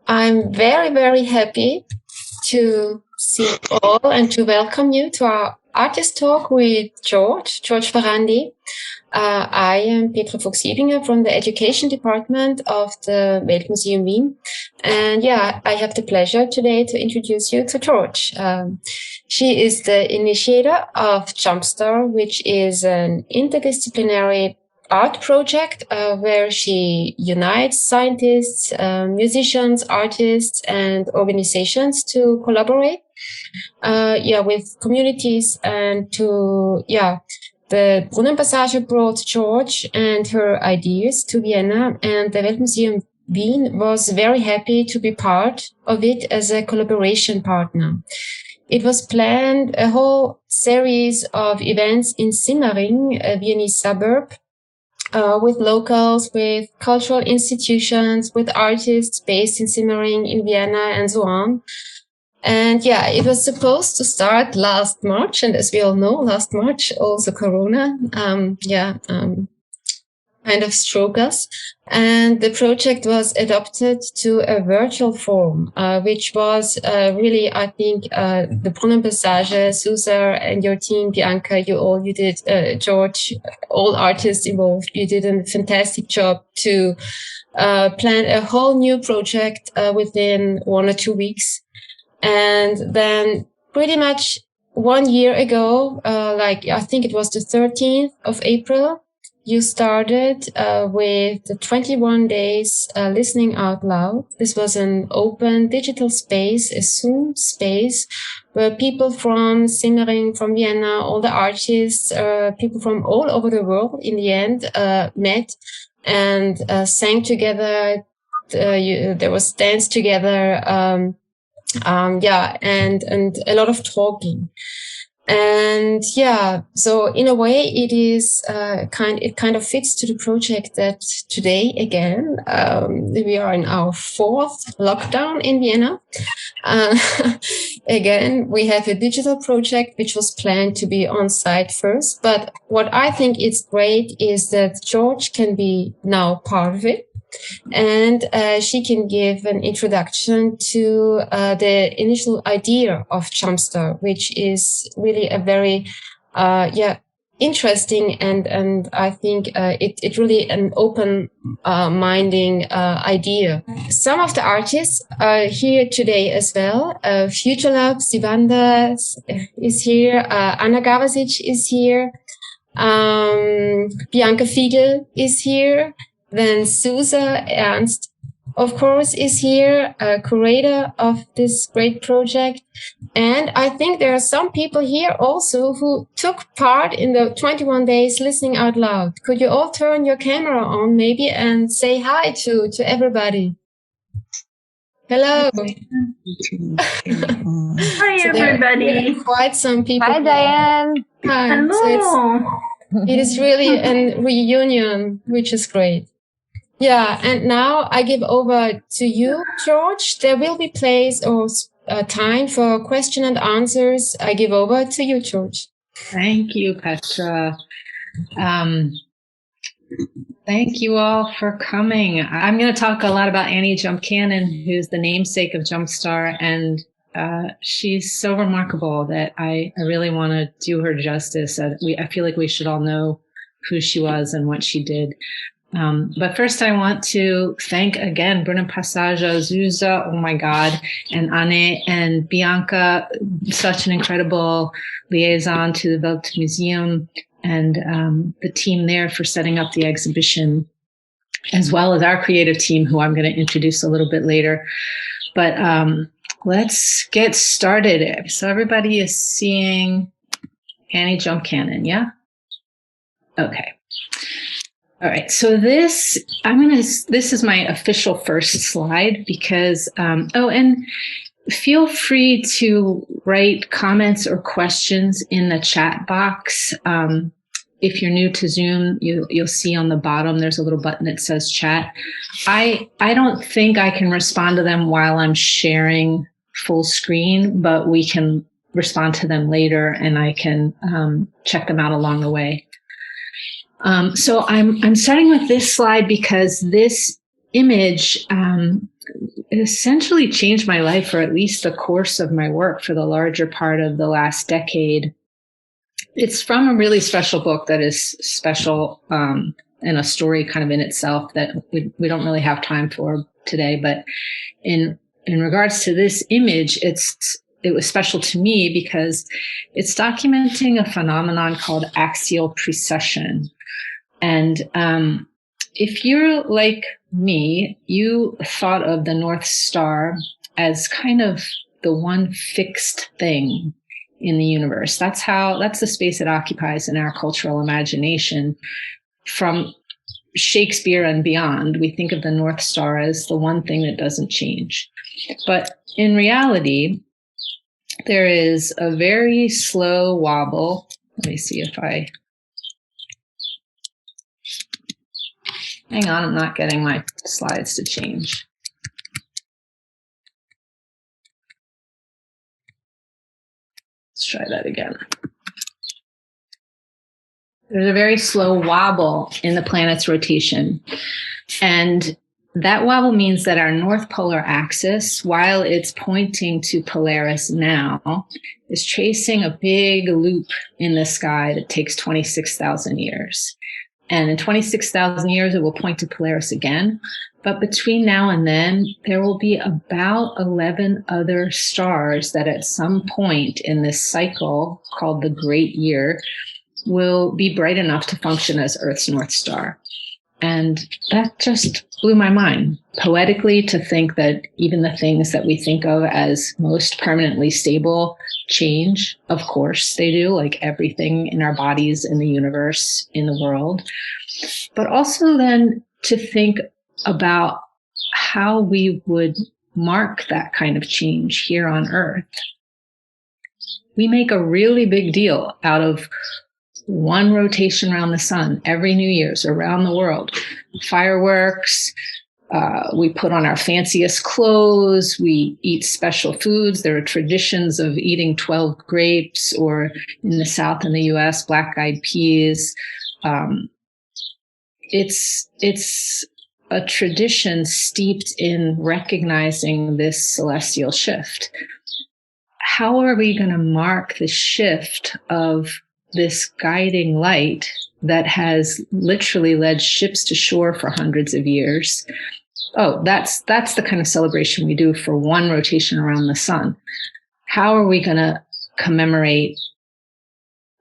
I'm very, very happy to see you all and to welcome you to our artist talk with George Ferrandi. I am Petra Fuchs-Jebinger from the Education Department of the Weltmuseum Wien. And yeah, I have the pleasure today to introduce you to George. She is the initiator of Jumpstar, which is an interdisciplinary art project where she unites scientists, musicians, artists, and organizations to collaborate with communities and to the Brunnenpassage brought George and her ideas to Vienna, and the Weltmuseum Wien was very happy to be part of it as a collaboration partner. It was planned a whole series of events in Simmering, a Viennese suburb, with locals, with cultural institutions, with artists based in Simmering, in Vienna, and so on. And yeah, it was supposed to start last March. And as we all know, last March, also Corona, kind of struck us. And the project was adopted to a virtual form, which was really, I think, the Brunnenpassage, Susa and your team, Bianca, you did, George, all artists involved, you did a fantastic job to plan a whole new project within 1 or 2 weeks. And then pretty much 1 year ago, I think it was the 13th of April, you started with the 21 days listening out loud. This was an open digital space, a Zoom space, where people from Simmering, from Vienna, all the artists, people from all over the world in the end met and sang together. There was dance together, and a lot of talking. And yeah, so in a way, it is it kind of fits to the project that today again we are in our 4th lockdown in Vienna. Again, we have a digital project which was planned to be on site first. But what I think is great is that George can be now part of it. And she can give an introduction to the initial idea of Jumpstar, which is really a very interesting and I think it really an open-minding idea. Some of the artists are here today as well. Future Love, Sivanda is here. Anna Gavasic is here. Bianca Fiegel is here. Then Susa Ernst, of course, is here, curator of this great project. And I think there are some people here also who took part in the 21 days listening out loud. Could you all turn your camera on maybe and say hi to everybody? Hello. Hi, everybody. Quite some people. Hi, Diane. Hi. Hello. So it is really a reunion, which is great. Yeah, and now I give over to you, George. There will be place or time for question and answers. I give over to you, George. Thank you, Petra. Thank you all for coming. I'm going to talk a lot about Annie Jump Cannon, who's the namesake of Jumpstar, and she's so remarkable that I really want to do her justice. I feel like we should all know who she was and what she did. But first, I want to thank again Brunnenpassage, Zusa, oh my God, and Anne and Bianca, such an incredible liaison to the Weltmuseum and the team there for setting up the exhibition, as well as our creative team, who I'm going to introduce a little bit later. But let's get started. So everybody is seeing Annie Jump Cannon, yeah? Okay. All right, so this is my official first slide because, and feel free to write comments or questions in the chat box. If you're new to Zoom, you'll see on the bottom, there's a little button that says chat. I don't think I can respond to them while I'm sharing full screen, but we can respond to them later and I can check them out along the way. So I'm starting with this slide because this image essentially changed my life, or at least the course of my work for the larger part of the last decade. It's from a really special book that is special and a story kind of in itself that we don't really have time for today. But in regards to this image, it was special to me because it's documenting a phenomenon called axial precession. And if you're like me, you thought of the North Star as kind of the one fixed thing in the universe. That's the space it occupies in our cultural imagination. From Shakespeare and beyond, we think of the North Star as the one thing that doesn't change. But in reality, there is a very slow wobble. Let me see if hang on, I'm not getting my slides to change. Let's try that again. There's a very slow wobble in the planet's rotation. And that wobble means that our north polar axis, while it's pointing to Polaris now, is tracing a big loop in the sky that takes 26,000 years. And in 26,000 years, it will point to Polaris again. But between now and then, there will be about 11 other stars that at some point in this cycle called the Great Year will be bright enough to function as Earth's North Star. And that just blew my mind, poetically, to think that even the things that we think of as most permanently stable change. Of course they do, like everything in our bodies, in the universe, in the world. But also then to think about how we would mark that kind of change here on Earth. We make a really big deal out of one rotation around the sun every New Year's around the world. Fireworks, we put on our fanciest clothes, we eat special foods. There are traditions of eating 12 grapes, or in the South in the US, black-eyed peas. It's a tradition steeped in recognizing this celestial shift. How are we going to mark the shift of this guiding light that has literally led ships to shore for hundreds of years? Oh, that's the kind of celebration we do for one rotation around the sun. How are we going to commemorate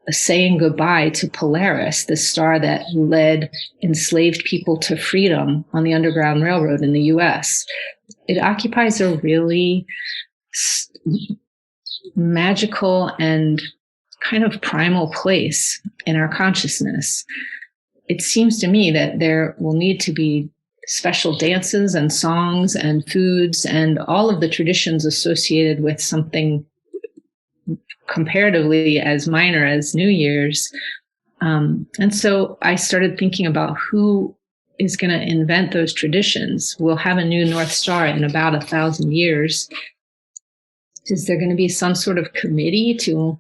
saying goodbye to Polaris, the star that led enslaved people to freedom on the Underground Railroad in the US? It occupies a really magical and kind of primal place in our consciousness. It seems to me that there will need to be special dances and songs and foods and all of the traditions associated with something comparatively as minor as New Year's. And so I started thinking about who is going to invent those traditions. We'll have a new North Star in about 1,000 years. Is there going to be some sort of committee to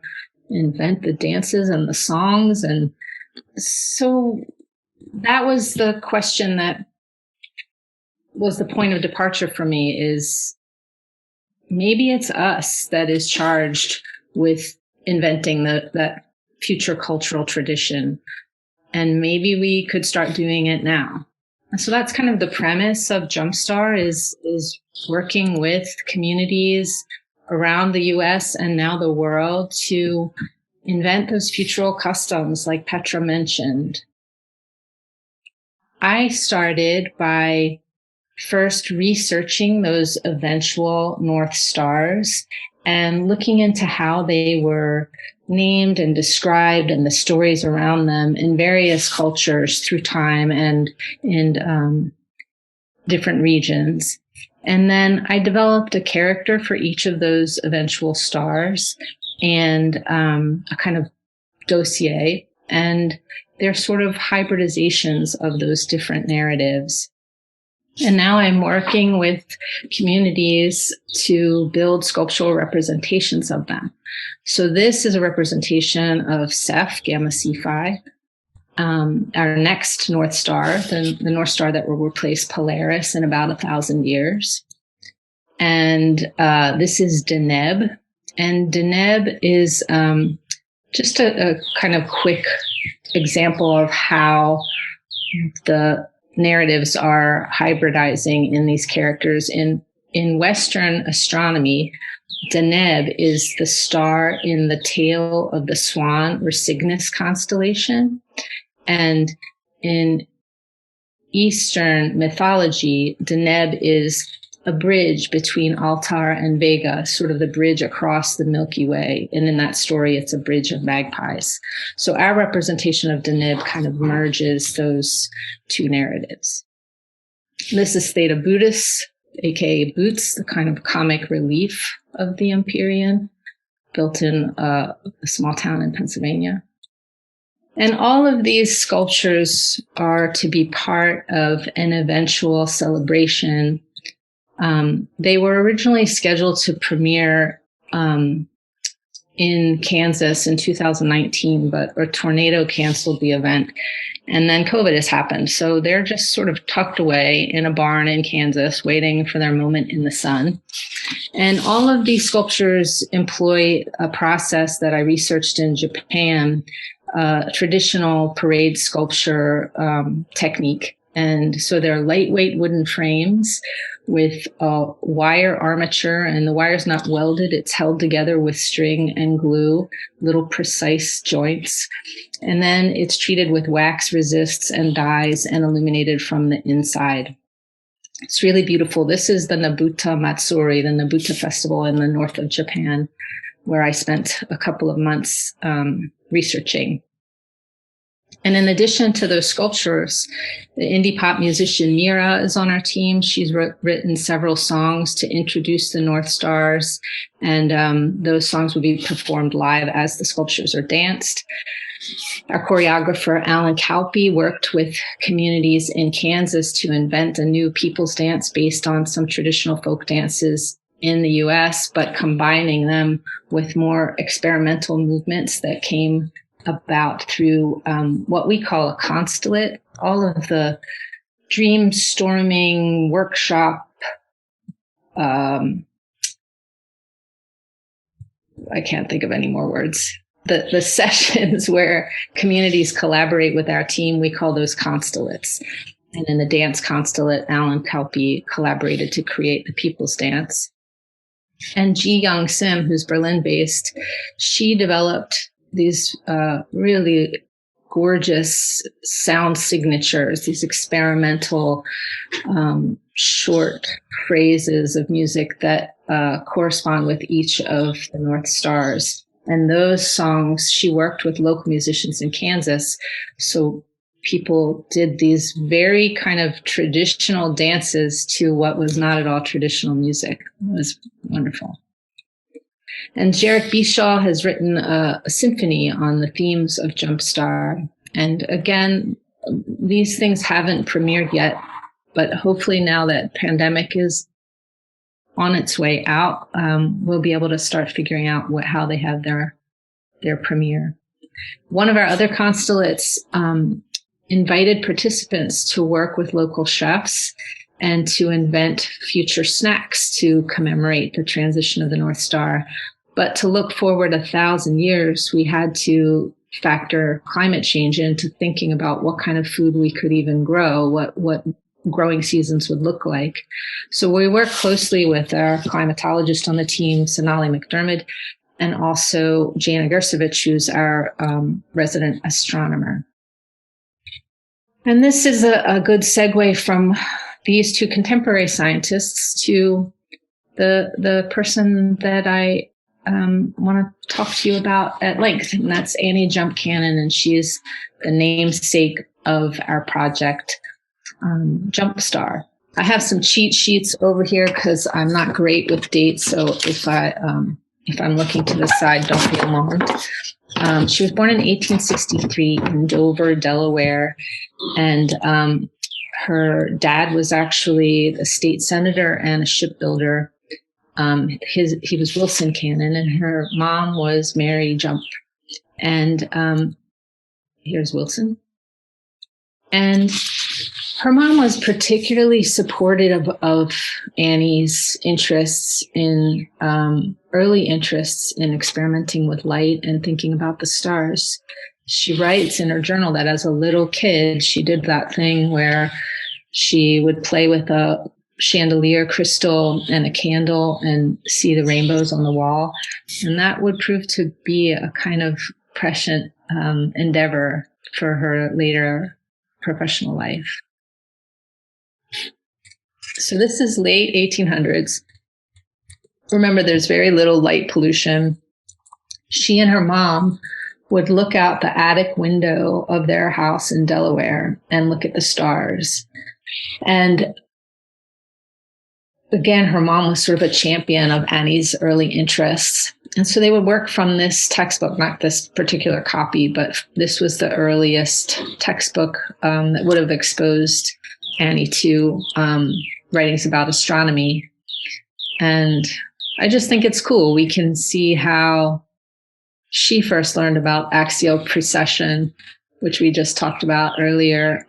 invent the dances and the songs? And so that was the question that was the point of departure for me, is maybe it's us that is charged with inventing that future cultural tradition. And maybe we could start doing it now. And so that's kind of the premise of Jumpstar, is working with communities around the US and now the world to invent those futural customs like Petra mentioned. I started by first researching those eventual North Stars and looking into how they were named and described and the stories around them in various cultures through time and in different regions. And then I developed a character for each of those eventual stars and a kind of dossier. And they're sort of hybridizations of those different narratives. And now I'm working with communities to build sculptural representations of them. So this is a representation of Ceph, Gamma Cephei, our next North Star, the North Star that will replace Polaris in about 1,000 years. And this is Deneb. And Deneb is just a kind of quick example of how the narratives are hybridizing in these characters. In Western astronomy, Deneb is the star in the tail of the swan or Cygnus constellation. And in Eastern mythology, Deneb is a bridge between Altar and Vega, sort of the bridge across the Milky Way. And in that story, it's a bridge of magpies. So our representation of Deneb kind of merges those two narratives. This is Theta Bootis, aka Boots, the kind of comic relief of the Empyrean, built in a small town in Pennsylvania. And all of these sculptures are to be part of an eventual celebration. They were originally scheduled to premiere in Kansas in 2019, but a tornado canceled the event. And then COVID has happened. So they're just sort of tucked away in a barn in Kansas, waiting for their moment in the sun. And all of these sculptures employ a process that I researched in Japan, traditional parade sculpture technique. And so they're lightweight wooden frames with a wire armature, and the wire's not welded. It's held together with string and glue, little precise joints. And then it's treated with wax resists and dyes and illuminated from the inside. It's really beautiful. This is the Nabuta Matsuri, the Nabuta festival in the north of Japan, where I spent a couple of months researching. And in addition to those sculptures, the indie pop musician Mira is on our team. She's written several songs to introduce the North Stars, and those songs will be performed live as the sculptures are danced. Our choreographer, Alan Kalpe, worked with communities in Kansas to invent a new people's dance based on some traditional folk dances in the US, but combining them with more experimental movements that came about through what we call a constellate. All of the dream storming workshop, I can't think of any more words. The sessions where communities collaborate with our team, we call those constellates. And in the dance constellate, Alan Kalpe collaborated to create the People's Dance. And Ji Young Sim, who's Berlin-based, she developed these really gorgeous sound signatures, these experimental short phrases of music that correspond with each of the North Stars. And those songs, she worked with local musicians in Kansas. So people did these very kind of traditional dances to what was not at all traditional music. It was wonderful. And Jarek Bishaw has written a symphony on the themes of Jumpstar. And again, these things haven't premiered yet, but hopefully now that pandemic is on its way out, we'll be able to start figuring out how they have their premiere. One of our other constellates invited participants to work with local chefs and to invent future snacks to commemorate the transition of the North Star. But to look forward 1,000 years, we had to factor climate change into thinking about what kind of food we could even grow, what growing seasons would look like. So we work closely with our climatologist on the team, Sonali McDermott, and also Jana Gersevich, who's our resident astronomer. And this is a good segue from these two contemporary scientists to the person that I want to talk to you about at length, and that's Annie Jump Cannon, and she's the namesake of our project, Jumpstar. I have some cheat sheets over here because I'm not great with dates, so if I'm looking to the side, don't be alarmed. She was born in 1863 in Dover, Delaware, and her dad was actually a state senator and a shipbuilder. He was Wilson Cannon, and her mom was Mary Jump. And here's Wilson. And Her mom was particularly supportive of Annie's interests in early interests in experimenting with light and thinking about the stars. She writes in her journal that as a little kid, she did that thing where she would play with a chandelier crystal and a candle and see the rainbows on the wall. And that would prove to be a kind of prescient endeavor for her later professional life. So this is late 1800s. Remember, there's very little light pollution. She and her mom would look out the attic window of their house in Delaware and look at the stars. And again, her mom was sort of a champion of Annie's early interests. And so they would work from this textbook, not this particular copy, but this was the earliest textbook that would have exposed Annie to writings about astronomy. And I just think it's cool. We can see how she first learned about axial precession, which we just talked about earlier,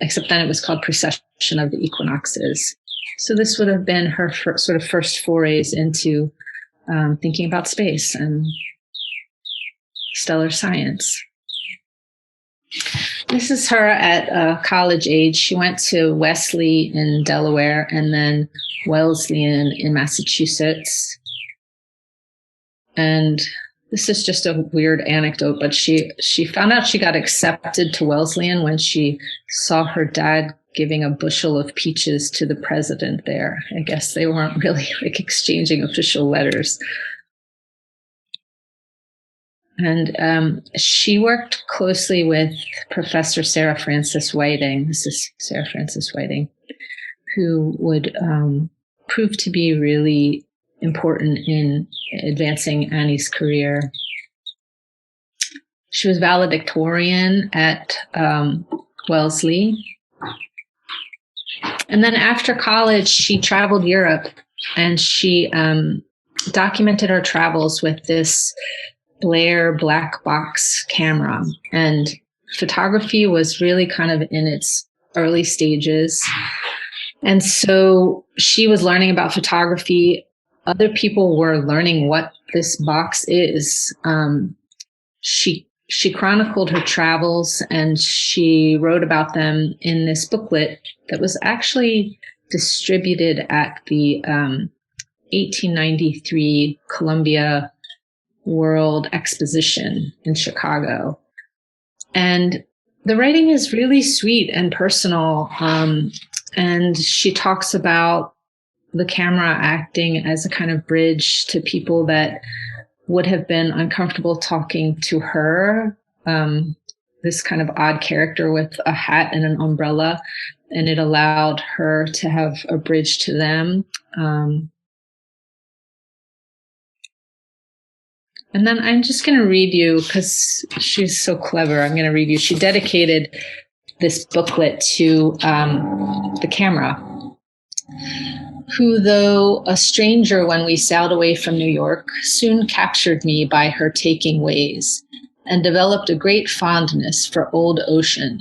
except then it was called precession of the equinoxes. So this would have been her sort of first forays into thinking about space and stellar science. This is her at college age. She went to Wesley in Delaware and then Wesleyan in Massachusetts. And this is just a weird anecdote, but she found out she got accepted to Wesleyan when she saw her dad giving a bushel of peaches to the president there. I guess they weren't really like exchanging official letters. And she worked closely with Professor Sarah Frances Whiting. This is Sarah Frances Whiting, who would prove to be really important in advancing Annie's career. She was valedictorian at Wellesley. And then after college, she traveled Europe and she documented her travels with this Blair black box camera. And photography was really kind of in its early stages. And so she was learning about photography. Other people were learning what this box is. She chronicled her travels and she wrote about them in this booklet that was actually distributed at the 1893 Columbia World Exposition in Chicago. And the writing is really sweet and personal. And she talks about the camera acting as a kind of bridge to people that would have been uncomfortable talking to her, this kind of odd character with a hat and an umbrella, and it allowed her to have a bridge to them. And then I'm just going to read you, because she's so clever, I'm going to read you. She dedicated this booklet to the camera, who, though a stranger when we sailed away from New York, soon captured me by her taking ways, and developed a great fondness for old ocean,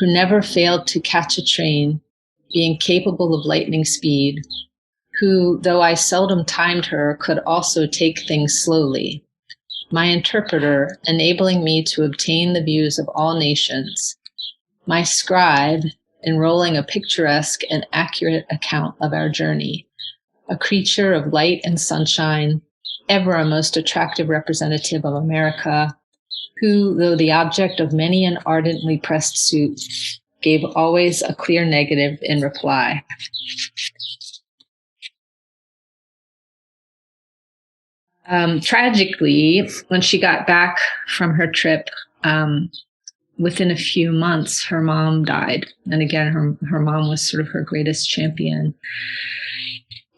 who never failed to catch a train, being capable of lightning speed, who, though I seldom timed her, could also take things slowly, my interpreter, enabling me to obtain the views of all nations, my scribe, enrolling a picturesque and accurate account of our journey, a creature of light and sunshine, ever a most attractive representative of America, who, though the object of many an ardently pressed suit, gave always a clear negative in reply. Tragically, when she got back from her trip, within a few months, her mom died. And again, her mom was sort of her greatest champion.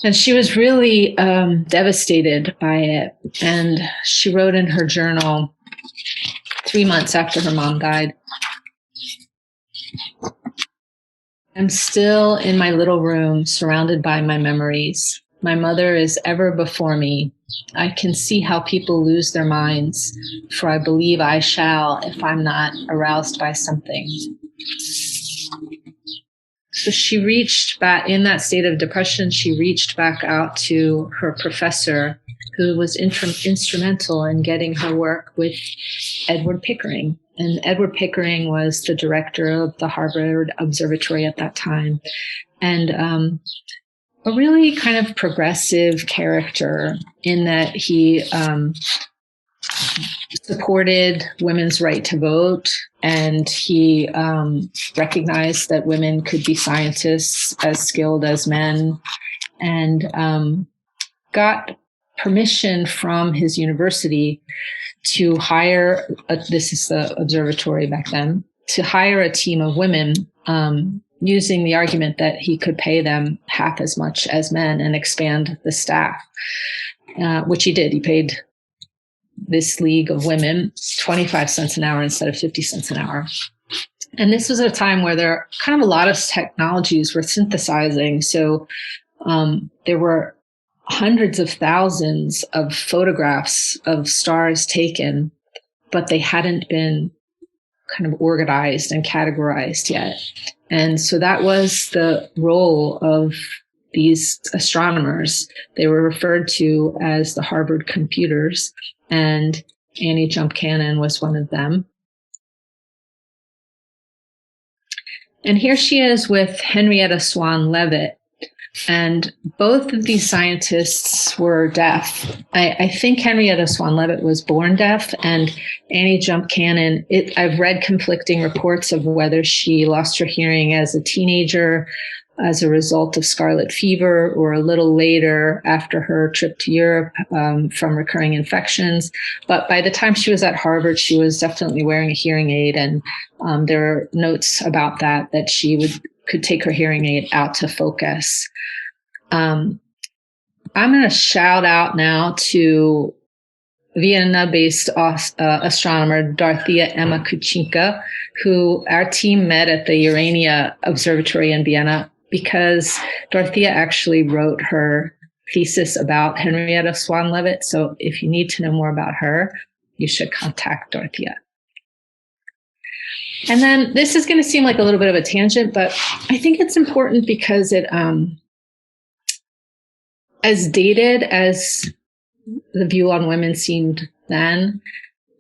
And she was really devastated by it. And she wrote in her journal 3 months after her mom died, I'm still in my little room, surrounded by my memories. My mother is ever before me. I can see how people lose their minds, for I believe I shall if I'm not aroused by something. So she reached back in that state of depression. She reached back out to her professor, who was instrumental in getting her work with Edward Pickering. And Edward Pickering was the director of the Harvard Observatory at that time. And a really kind of progressive character in that he supported women's right to vote, and he recognized that women could be scientists as skilled as men, and got permission from his university to hire, this is the observatory back then, to hire a team of women, using the argument that he could pay them half as much as men and expand the staff, which he did. He paid this league of women 25 cents an hour instead of 50 cents an hour. And this was a time where there kind of a lot of technologies were synthesizing. So there were hundreds of thousands of photographs of stars taken, but they hadn't been kind of organized and categorized yet. And so that was the role of these astronomers. They were referred to as the Harvard computers, and Annie Jump Cannon was one of them. And here she is with Henrietta Swan Leavitt. And both of these scientists were deaf. I think Henrietta Swan Leavitt was born deaf, and Annie Jump Cannon, I've read conflicting reports of whether she lost her hearing as a teenager as a result of scarlet fever, or a little later after her trip to Europe from recurring infections. But by the time she was at Harvard, she was definitely wearing a hearing aid. And there are notes about that she could take her hearing aid out to focus. I'm going to shout out now to Vienna-based astronomer Dorothea Emma Kuchinka, who our team met at the Urania Observatory in Vienna, because Dorothea actually wrote her thesis about Henrietta Swan Leavitt. So if you need to know more about her, you should contact Dorothea. And then this is going to seem like a little bit of a tangent, but I think it's important because it, as dated as the view on women seemed then,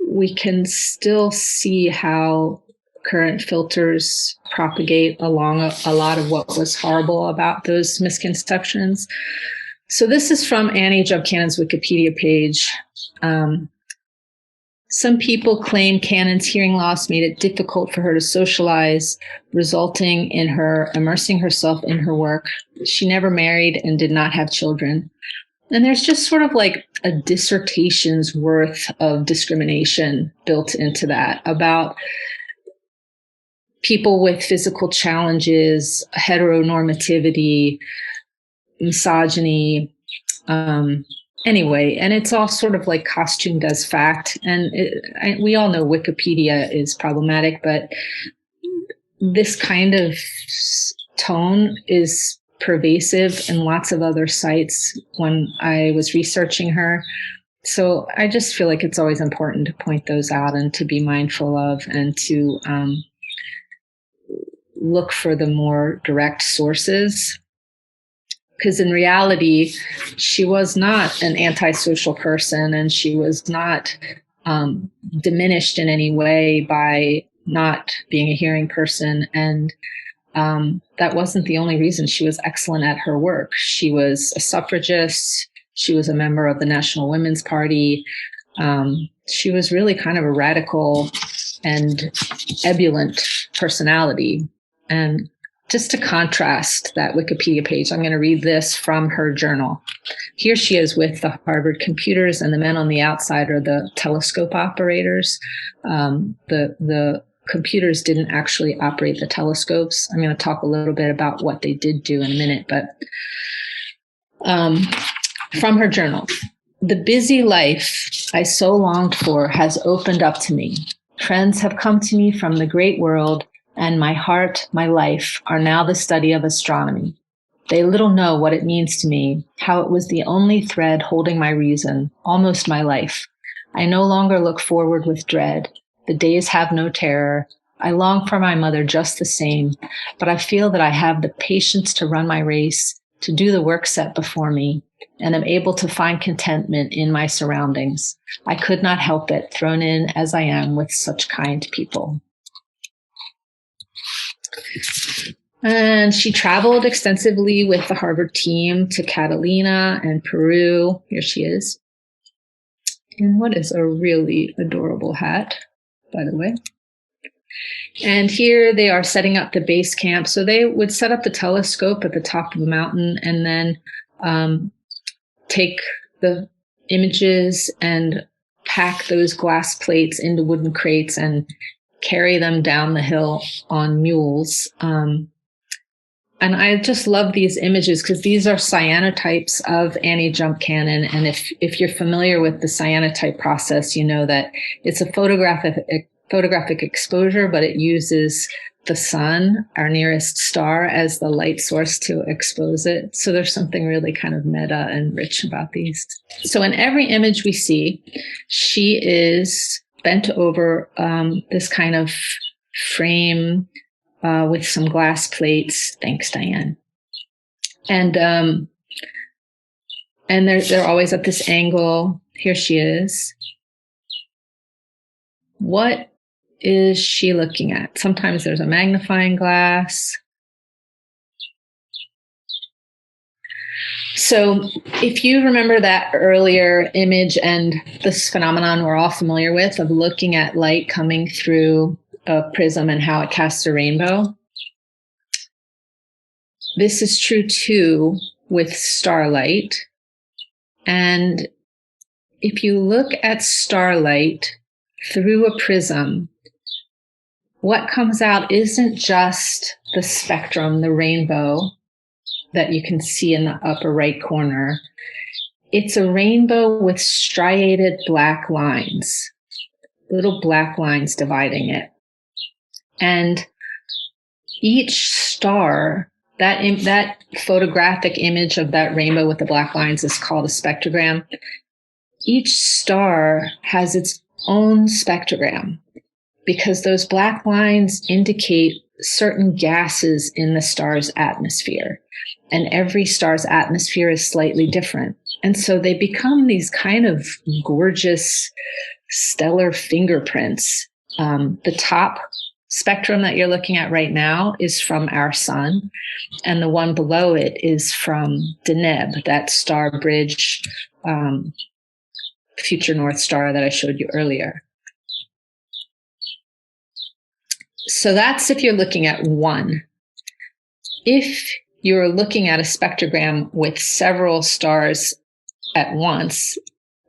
we can still see how current filters propagate along a lot of what was horrible about those misconceptions. So this is from Annie Jump Cannon's Wikipedia page. Some people claim Cannon's hearing loss made it difficult for her to socialize, resulting in her immersing herself in her work. She never married and did not have children. And there's just sort of like a dissertation's worth of discrimination built into that about people with physical challenges, heteronormativity, misogyny, anyway, and it's all sort of like costumed as fact. And we all know Wikipedia is problematic, but this kind of tone is pervasive in lots of other sites when I was researching her. So I just feel like it's always important to point those out and to be mindful of, and to look for the more direct sources. Because in reality, she was not an antisocial person, and she was not diminished in any way by not being a hearing person. And that wasn't the only reason she was excellent at her work. She was a suffragist. She was a member of the National Women's Party. She was really kind of a radical and ebullient personality. And just to contrast that Wikipedia page, I'm going to read this from her journal. Here she is with the Harvard computers, and the men on the outside are the telescope operators. The computers didn't actually operate the telescopes. I'm going to talk a little bit about what they did do in a minute, but from her journal. The busy life I so longed for has opened up to me. Friends have come to me from the great world, and my heart, my life, are now the study of astronomy. They little know what it means to me, how it was the only thread holding my reason, almost my life. I no longer look forward with dread. The days have no terror. I long for my mother just the same, but I feel that I have the patience to run my race, to do the work set before me, and am able to find contentment in my surroundings. I could not help it, thrown in as I am with such kind people. And she traveled extensively with the Harvard team to Catalina and Peru. Here she is. And what is a really adorable hat, by the way. And here they are setting up the base camp. So they would set up the telescope at the top of the mountain and then take the images and pack those glass plates into wooden crates and carry them down the hill on mules. And I just love these images because these are cyanotypes of Annie Jump Cannon. And if you're familiar with the cyanotype process, you know that it's a photographic exposure, but it uses the sun, our nearest star, as the light source to expose it. So there's something really kind of meta and rich about these. So in every image we see, she is bent over this kind of frame with some glass plates. Thanks, Diane. And they're always at this angle. Here she is. What is she looking at? Sometimes there's a magnifying glass. So if you remember that earlier image and this phenomenon we're all familiar with of looking at light coming through a prism and how it casts a rainbow, this is true too with starlight. And if you look at starlight through a prism, what comes out isn't just the spectrum, the rainbow that you can see in the upper right corner. It's a rainbow with striated black lines, little black lines dividing it. And each star, that photographic image of that rainbow with the black lines is called a spectrogram. Each star has its own spectrogram because those black lines indicate certain gases in the star's atmosphere. And every star's atmosphere is slightly different. And so they become these kind of gorgeous stellar fingerprints. The top spectrum that you're looking at right now is from our sun. And the one below it is from Deneb, that star bridge, future North Star that I showed you earlier. So that's if you're looking at one. If you're looking at a spectrogram with several stars at once,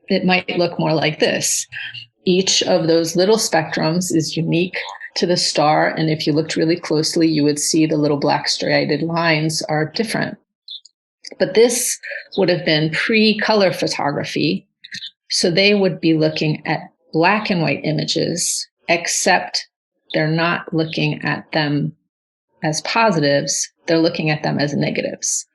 it might look more like this. Each of those little spectrums is unique to the star, and if you looked really closely, you would see the little black striated lines are different. But this would have been pre-color photography, so they would be looking at black and white images, except they're not looking at them as positives, they're looking at them as negatives.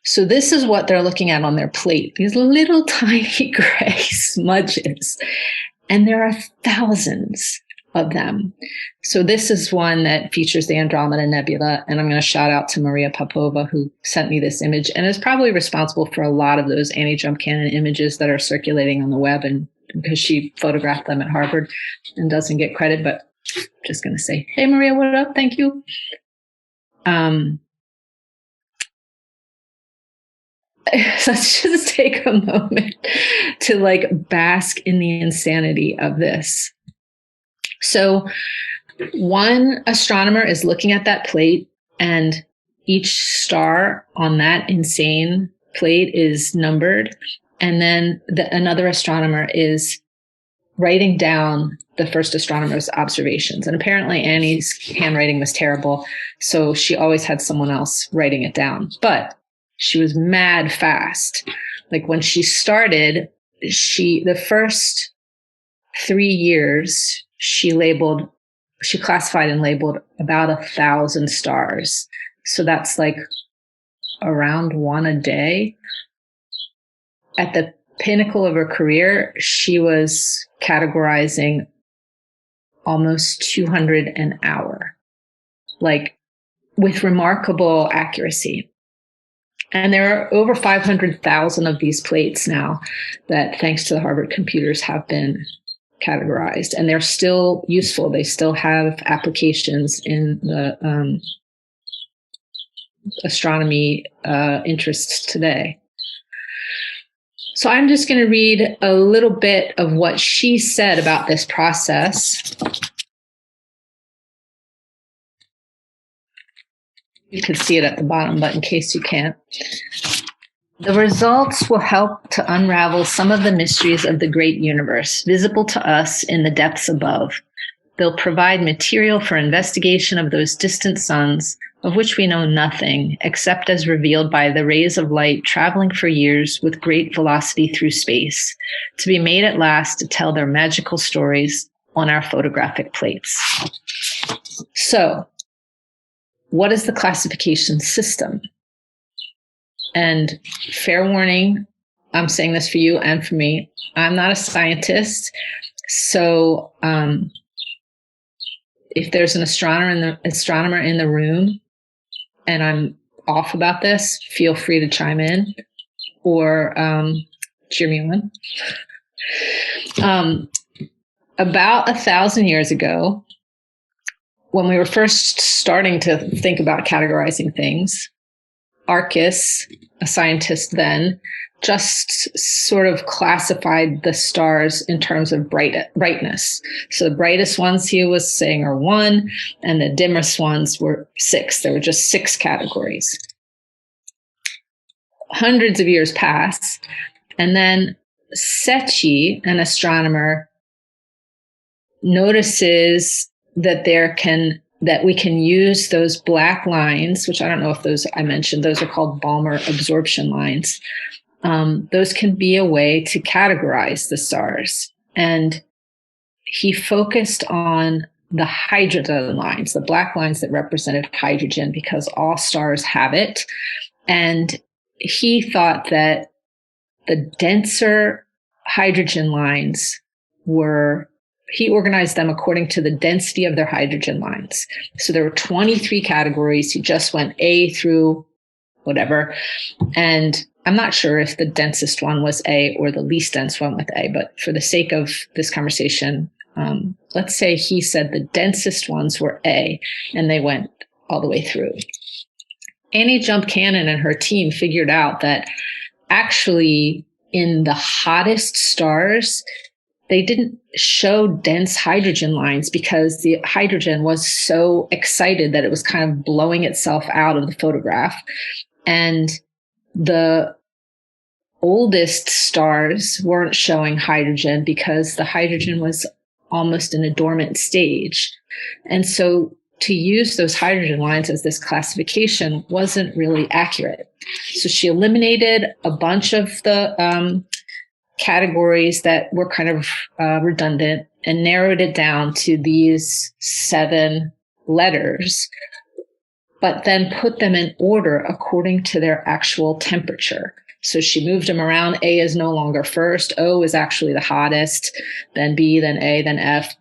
So this is what they're looking at on their plate, these little tiny gray smudges. And there are thousands of them. So this is one that features the Andromeda Nebula. And I'm going to shout out to Maria Popova, who sent me this image and is probably responsible for a lot of those Annie Jump Cannon images that are circulating on the web, and because she photographed them at Harvard and doesn't get credit, but just going to say, hey, Maria, what up? Thank you. Let's just take a moment to bask in the insanity of this. So one astronomer is looking at that plate, and each star on that insane plate is numbered. And then another astronomer is writing down the first astronomer's observations. And apparently Annie's handwriting was terrible, so she always had someone else writing it down. But she was mad fast. Like when she started, the first 3 years, she classified and labeled about 1,000 stars. So that's like around one a day. At the pinnacle of her career, she was categorizing almost 200 an hour, like with remarkable accuracy. And there are over 500,000 of these plates now that, thanks to the Harvard computers, have been categorized, and they're still useful. They still have applications in the astronomy interests today. So I'm just going to read a little bit of what she said about this process. You can see it at the bottom, but in case you can't. The results will help to unravel some of the mysteries of the great universe, visible to us in the depths above. They'll provide material for investigation of those distant suns, of which we know nothing, except as revealed by the rays of light traveling for years with great velocity through space, to be made at last to tell their magical stories on our photographic plates. So, what is the classification system? And fair warning, I'm saying this for you and for me, I'm not a scientist. So if there's an astronomer in the room and I'm off about this, feel free to chime in or cheer me on. About 1,000 years ago, when we were first starting to think about categorizing things, Arcus, a scientist then, just sort of classified the stars in terms of brightness. So the brightest ones he was saying are 1, and the dimmest ones were 6. There were just 6 categories. Hundreds of years pass, and then Secchi, an astronomer, notices that we can use those black lines, which I don't know if those I mentioned, those are called Balmer absorption lines. Those can be a way to categorize the stars. And he focused on the hydrogen lines, the black lines that represented hydrogen, because all stars have it. And he thought that the denser hydrogen lines he organized them according to the density of their hydrogen lines. So there were 23 categories. He just went A through whatever. And I'm not sure if the densest one was A or the least dense one with A, but for the sake of this conversation, let's say he said the densest ones were A, and they went all the way through. Annie Jump Cannon and her team figured out that actually in the hottest stars, they didn't show dense hydrogen lines because the hydrogen was so excited that it was kind of blowing itself out of the photograph. And the oldest stars weren't showing hydrogen because the hydrogen was almost in a dormant stage. And so to use those hydrogen lines as this classification wasn't really accurate. So she eliminated a bunch of the categories that were kind of redundant and narrowed it down to these 7 letters, but then put them in order according to their actual temperature. So she moved them around. A is no longer first. O is actually the hottest, then B, then A, then F.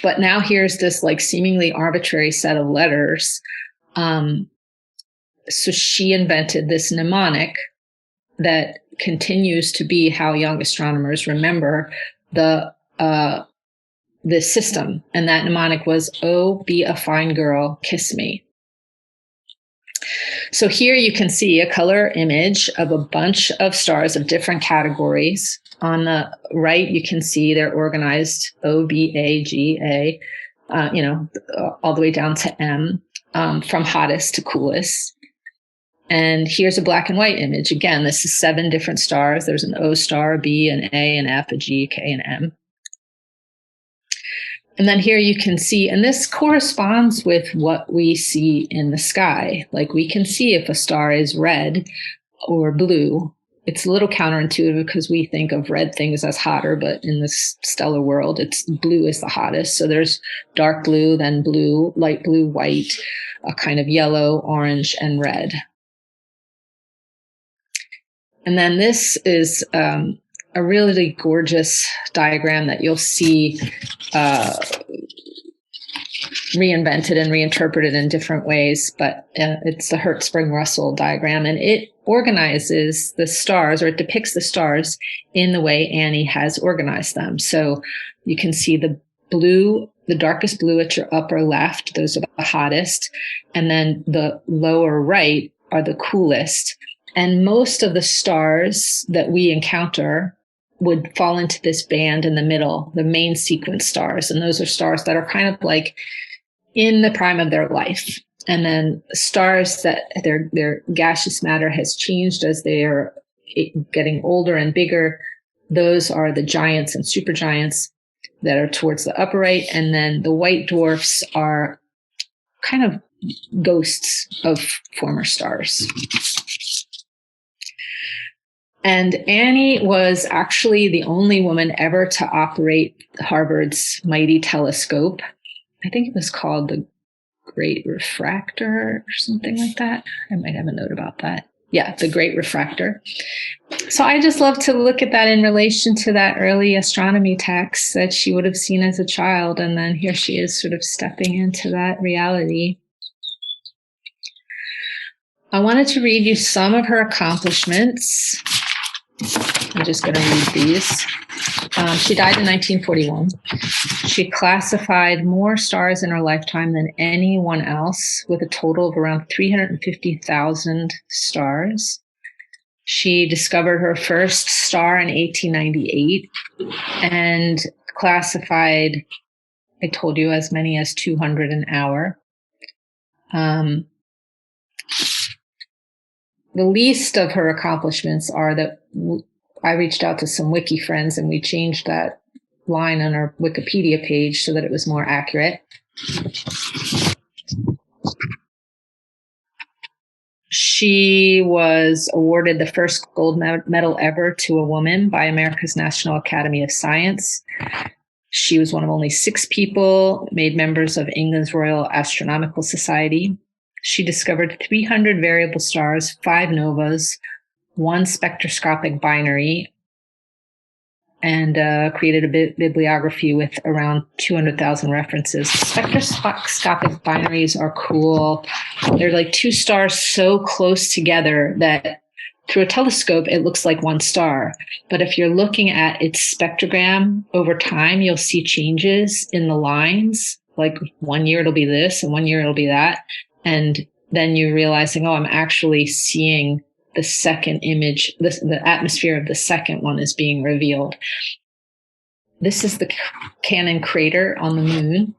But now here's this like seemingly arbitrary set of letters. So she invented this mnemonic that continues to be how young astronomers remember the system. And that mnemonic was, "Oh, be a fine girl, kiss me." So here you can see a color image of a bunch of stars of different categories. On the right, you can see they're organized O, B, A, G, A, all the way down to M, from hottest to coolest. And here's a black and white image. Again, this is 7 different stars. There's an O star, a B, an A, an F, a G, K, and M. And then here you can see, and this corresponds with what we see in the sky. Like we can see if a star is red or blue. It's a little counterintuitive because we think of red things as hotter, but in this stellar world, it's blue is the hottest. So there's dark blue, then blue, light blue, white, a kind of yellow, orange, and red. And then this is a really gorgeous diagram that you'll see reinvented and reinterpreted in different ways, but it's the Hertzsprung-Russell diagram, and it organizes the stars, or it depicts the stars in the way Annie has organized them. So you can see the blue, the darkest blue at your upper left, those are the hottest, and then the lower right are the coolest. And most of the stars that we encounter would fall into this band in the middle, the main sequence stars. And those are stars that are kind of like in the prime of their life. And then stars that their gaseous matter has changed as they are getting older and bigger. Those are the giants and supergiants that are towards the upper right. And then the white dwarfs are kind of ghosts of former stars. And Annie was actually the only woman ever to operate Harvard's mighty telescope. I think it was called the Great Refractor or something like that. I might have a note about that. Yeah, the Great Refractor. So I just love to look at that in relation to that early astronomy text that she would have seen as a child. And then here she is sort of stepping into that reality. I wanted to read you some of her accomplishments. I'm just going to read these. She died in 1941. She classified more stars in her lifetime than anyone else, with a total of around 350,000 stars. She discovered her first star in 1898 and classified, I told you, as many as 200 an hour. The least of her accomplishments are that I reached out to some wiki friends and we changed that line on our Wikipedia page so that it was more accurate. She was awarded the first gold medal ever to a woman by America's National Academy of Science. She was one of only 6 people made members of England's Royal Astronomical Society. She discovered 300 variable stars, 5 novas, 1 spectroscopic binary, and created a bibliography with around 200,000 references. Spectroscopic binaries are cool. They're like 2 stars so close together that through a telescope, it looks like 1 star. But if you're looking at its spectrogram over time, you'll see changes in the lines. Like one year it'll be this and one year it'll be that. And then you're realizing, oh, I'm actually seeing the second image, the atmosphere of the second one is being revealed. This is the Cannon crater on the moon.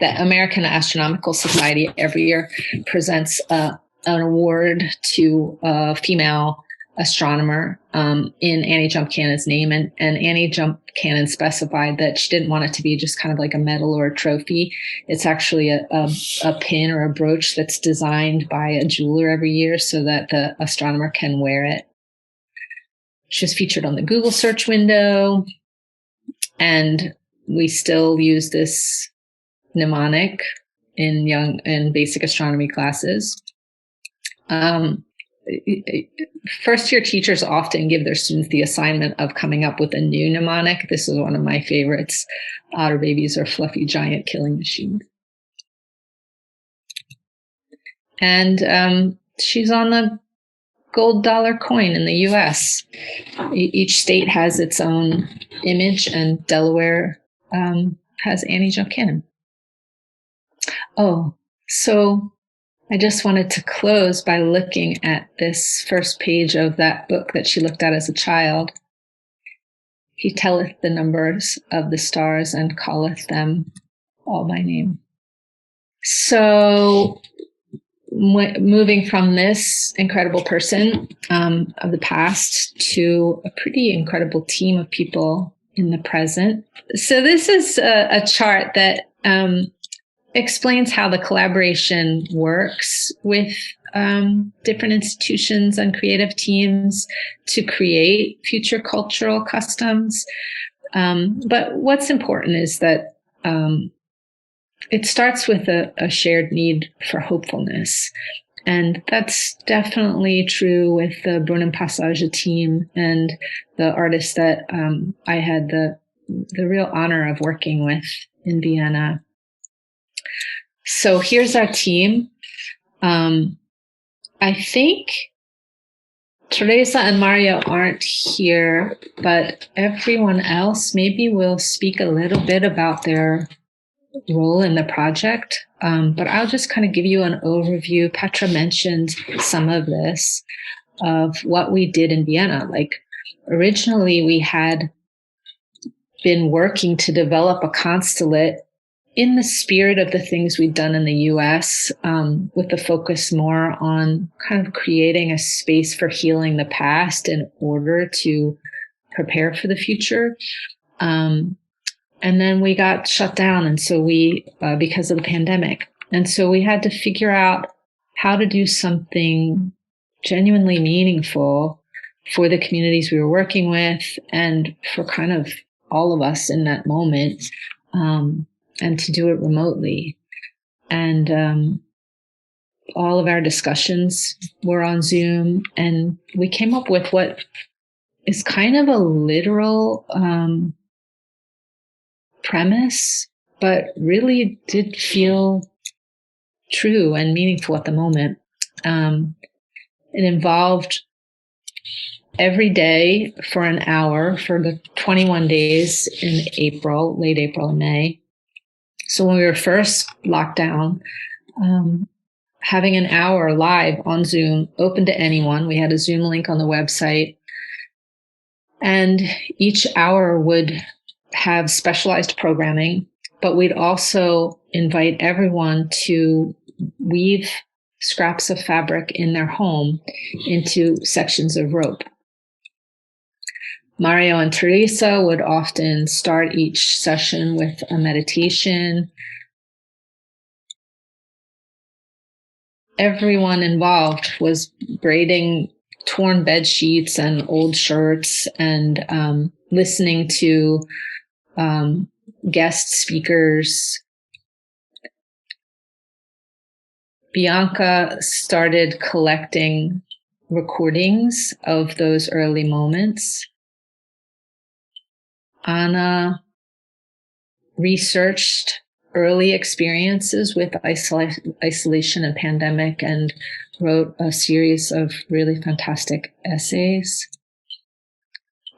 The American Astronomical Society every year presents an award to a female astronomer in Annie Jump Cannon's name. And Annie Jump Cannon specified that she didn't want it to be just kind of like a medal or a trophy. It's actually a pin or a brooch that's designed by a jeweler every year so that the astronomer can wear it. She was featured on the Google search window, and we still use this mnemonic in basic astronomy classes. First year teachers often give their students the assignment of coming up with a new mnemonic. This is one of my favorites. Otter babies are fluffy giant killing machines. And she's on the gold dollar coin in the US. Each state has its own image, and Delaware has Annie Jump Cannon. Oh, so I just wanted to close by looking at this first page of that book that she looked at as a child. He telleth the numbers of the stars and calleth them all by name. So moving from this incredible person of the past to a pretty incredible team of people in the present. So this is a chart that explains how the collaboration works with different institutions and creative teams to create future cultural customs. But what's important is that it starts with a shared need for hopefulness. And that's definitely true with the Brunnen Passage team and the artists that I had the real honor of working with in Vienna. So here's our team. I think Teresa and Mario aren't here, but everyone else maybe will speak a little bit about their role in the project. But I'll just kind of give you an overview. Petra mentioned some of this, of what we did in Vienna. Like, originally we had been working to develop a consulate in the spirit of the things we'd done in the US, with the focus more on kind of creating a space for healing the past in order to prepare for the future. And then we got shut down. And so because of the pandemic. And so we had to figure out how to do something genuinely meaningful for the communities we were working with and for kind of all of us in that moment. And to do it remotely. And all of our discussions were on Zoom, and we came up with what is kind of a literal premise, but really did feel true and meaningful at the moment. It involved every day for an hour for the 21 days in April, late April and May. So when we were first locked down, having an hour live on Zoom, open to anyone. We had a Zoom link on the website. And each hour would have specialized programming, but we'd also invite everyone to weave scraps of fabric in their home into sections of rope. Mario and Teresa would often start each session with a meditation. Everyone involved was braiding torn bed sheets and old shirts and listening to guest speakers. Bianca started collecting recordings of those early moments. Anna researched early experiences with isolation and pandemic and wrote a series of really fantastic essays.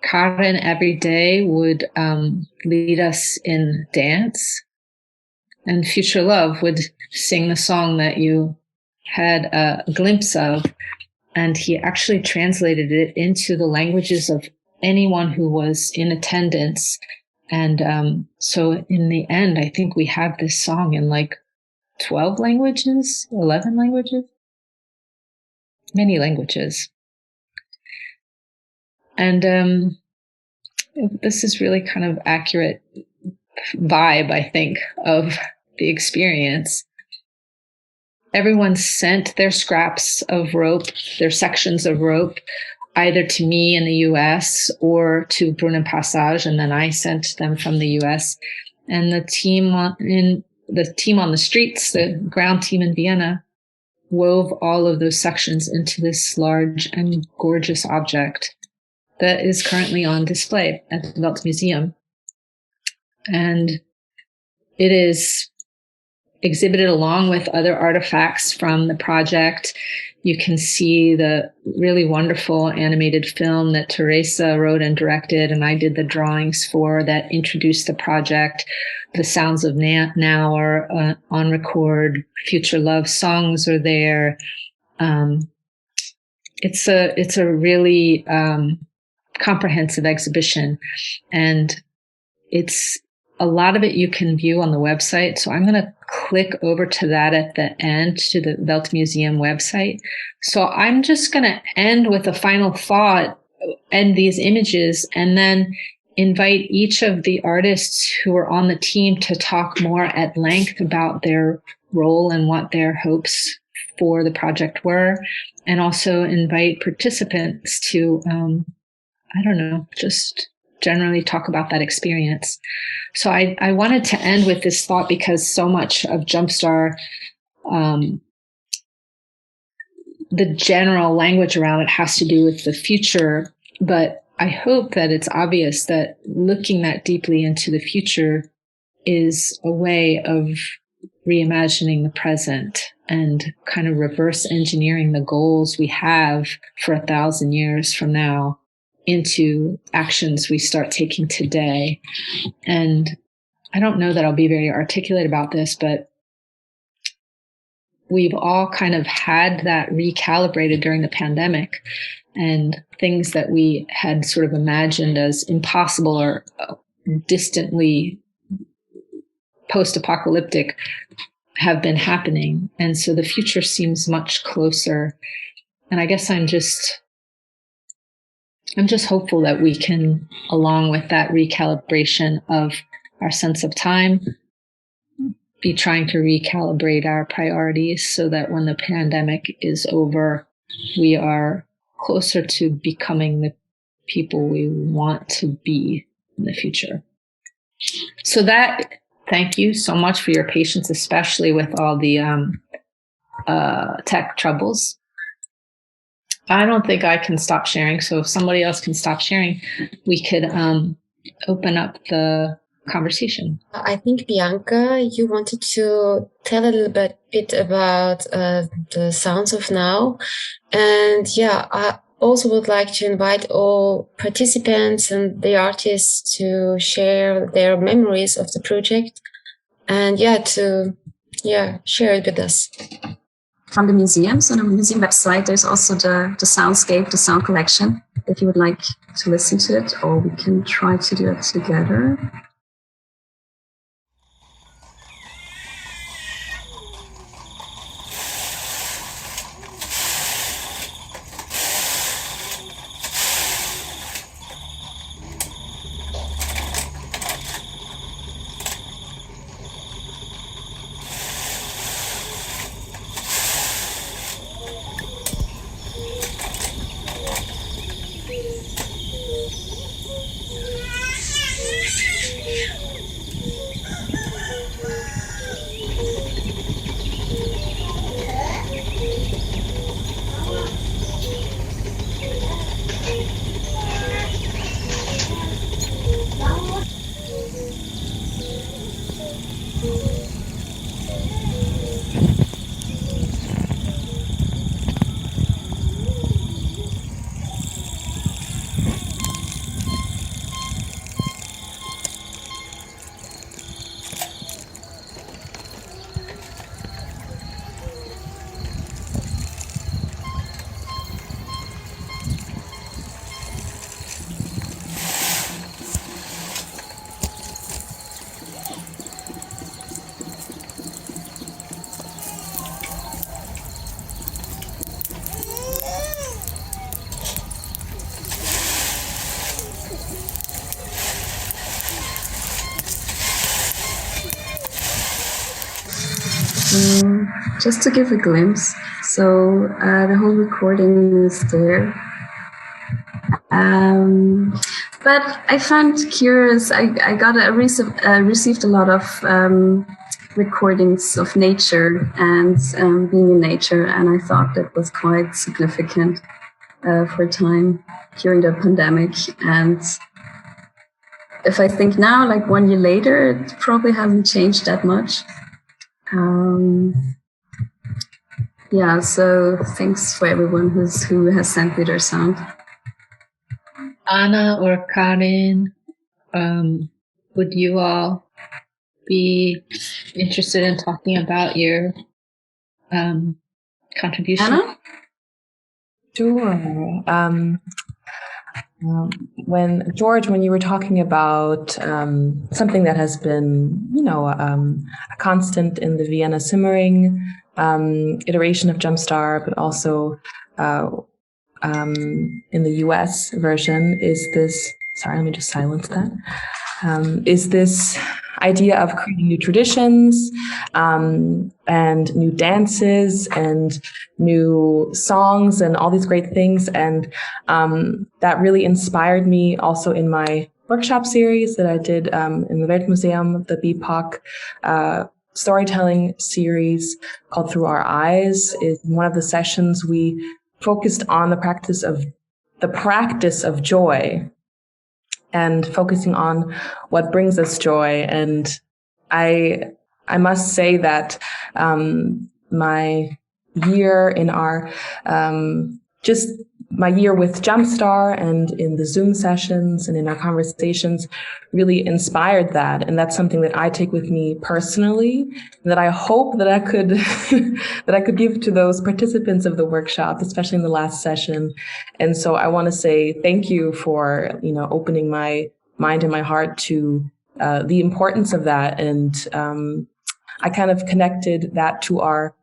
Karen every day would lead us in dance, and Future Love would sing the song that you had a glimpse of, and he actually translated it into the languages of anyone who was in attendance. And so in the end, I think we have this song in like 12 languages, 11 languages, many languages. And this is really kind of accurate vibe, I think, of the experience. Everyone sent their scraps of rope, their sections of rope, either to me in the US or to Brunnen Passage, and then I sent them from the US. And the team on the streets, the ground team in Vienna, wove all of those sections into this large and gorgeous object that is currently on display at the Weltmuseum. And it is exhibited along with other artifacts from the project. You can see the really wonderful animated film that Teresa wrote and directed, and I did the drawings for, that introduced the project. The sounds of now are on record. Future Love songs are there. It's a really comprehensive exhibition, and it's a lot of it you can view on the website. So I'm going to click over to that at the end, to the Weltmuseum website. So I'm just going to end with a final thought and these images, and then invite each of the artists who are on the team to talk more at length about their role and what their hopes for the project were, and also invite participants to, just generally talk about that experience. So I wanted to end with this thought because so much of Jumpstar, the general language around it has to do with the future, but I hope that it's obvious that looking that deeply into the future is a way of reimagining the present and kind of reverse engineering the goals we have for 1,000 years from now into actions we start taking today. And I don't know that I'll be very articulate about this, but we've all kind of had that recalibrated during the pandemic, and things that we had sort of imagined as impossible or distantly post-apocalyptic have been happening. And so the future seems much closer. And I guess I'm just hopeful that we can, along with that recalibration of our sense of time, be trying to recalibrate our priorities so that when the pandemic is over, we are closer to becoming the people we want to be in the future. So thank you so much for your patience, especially with all the tech troubles. I don't think I can stop sharing. So if somebody else can stop sharing, we could open up the conversation. I think, Bianca, you wanted to tell a little bit about the sounds of now. And I also would like to invite all participants and the artists to share their memories of the project and to share it with us. From the museum. So on the museum website, there's also the soundscape, the sound collection, if you would like to listen to it, or we can try to do it together. Just to give a glimpse, so the whole recording is there. But I found curious, I received a lot of recordings of nature and being in nature, and I thought that was quite significant for a time during the pandemic. And if I think now, like 1 year later, it probably hasn't changed that much. So thanks for everyone who has sent me their sound. Anna or Karin, would you all be interested in talking about your contribution? Anna? Sure. When you were talking about something that has been, a constant in the Vienna simmering iteration of Jumpstar, but also in the US version, is this, sorry, let me just silence that, is this idea of creating new traditions and new dances and new songs and all these great things. And that really inspired me also in my workshop series that I did in the Weltmuseum, the BIPOC storytelling series called Through Our Eyes. In one of the sessions, we focused on the practice of joy and focusing on what brings us joy. And I I must say that my year in our just my year with Jumpstar and in the Zoom sessions and in our conversations really inspired that. And that's something that I take with me personally, that I hope that I could that I could give to those participants of the workshop, especially in the last session. And so I want to say thank you for, opening my mind and my heart to the importance of that. And I kind of connected that to our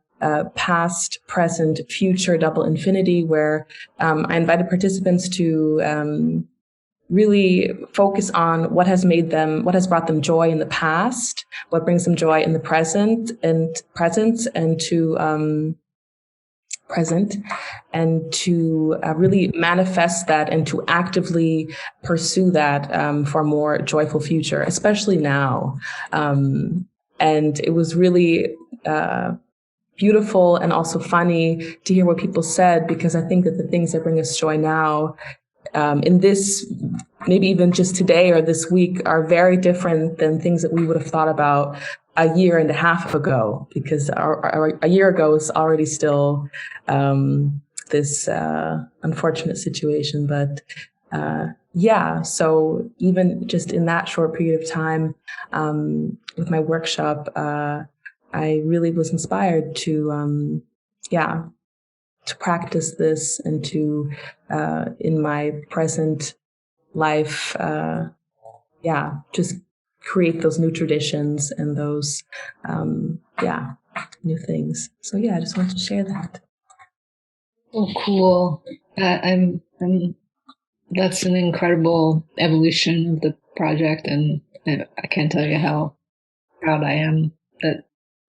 past, present, future double infinity, where I invited participants to really focus on what has brought them joy in the past, what brings them joy in the present, and to really manifest that and to actively pursue that for a more joyful future, especially now. And it was really beautiful and also funny to hear what people said, because I think that the things that bring us joy now, in this, maybe even just today or this week, are very different than things that we would have thought about a year and a half ago, because a year ago is already still this unfortunate situation. But so even just in that short period of time with my workshop, I really was inspired to practice this and to, in my present life, just create those new traditions and those, new things. So I just wanted to share that. Oh, cool. That's an incredible evolution of the project, and I can't tell you how proud I am that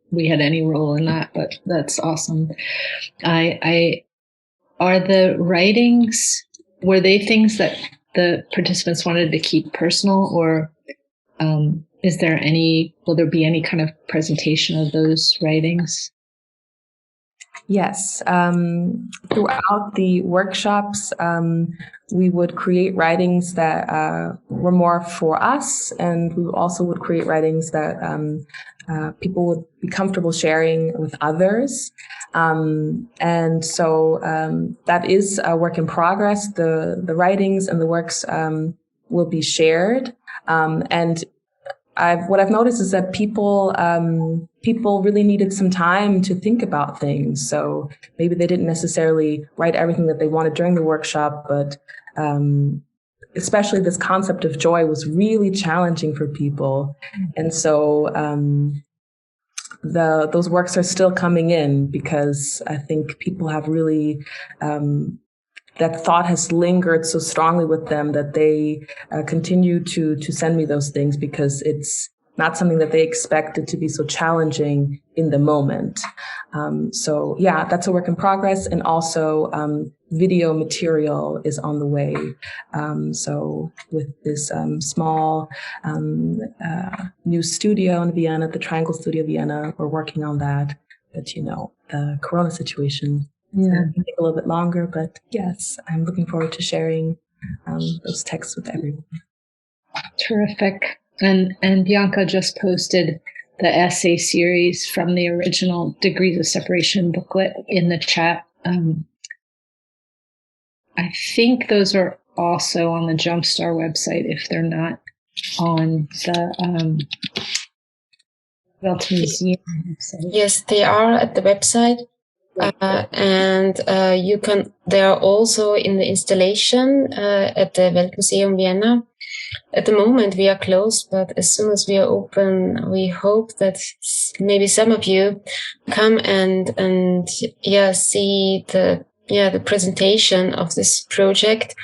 we had any role in that, but that's awesome. Are the writings, were they things that the participants wanted to keep personal, or will there be any kind of presentation of those writings? Yes. Throughout the workshops, we would create writings that were more for us, and we also would create writings that people would be comfortable sharing with others. And so that is a work in progress. The writings and the works will be shared. And what I've noticed is that people really needed some time to think about things. So maybe they didn't necessarily write everything that they wanted during the workshop, but especially this concept of joy was really challenging for people. And so those works are still coming in, because I think people have really that thought has lingered so strongly with them that they continue to send me those things, because it's not something that they expected to be so challenging in the moment. That's a work in progress. And also video material is on the way. So with this small new studio in Vienna, the Triangle Studio Vienna, we're working on that. But the Corona situation, it's going to take a little bit longer, but yes, I'm looking forward to sharing those texts with everyone. Terrific. And Bianca just posted the essay series from the original Degrees of Separation booklet in the chat. I think those are also on the Jumpstar website, if they're not on the Weltmuseum website. Yes, they are at the website. And they are also in the installation at the Weltmuseum Vienna. At the moment we are closed, but as soon as we are open, we hope that maybe some of you come and see the presentation of this project.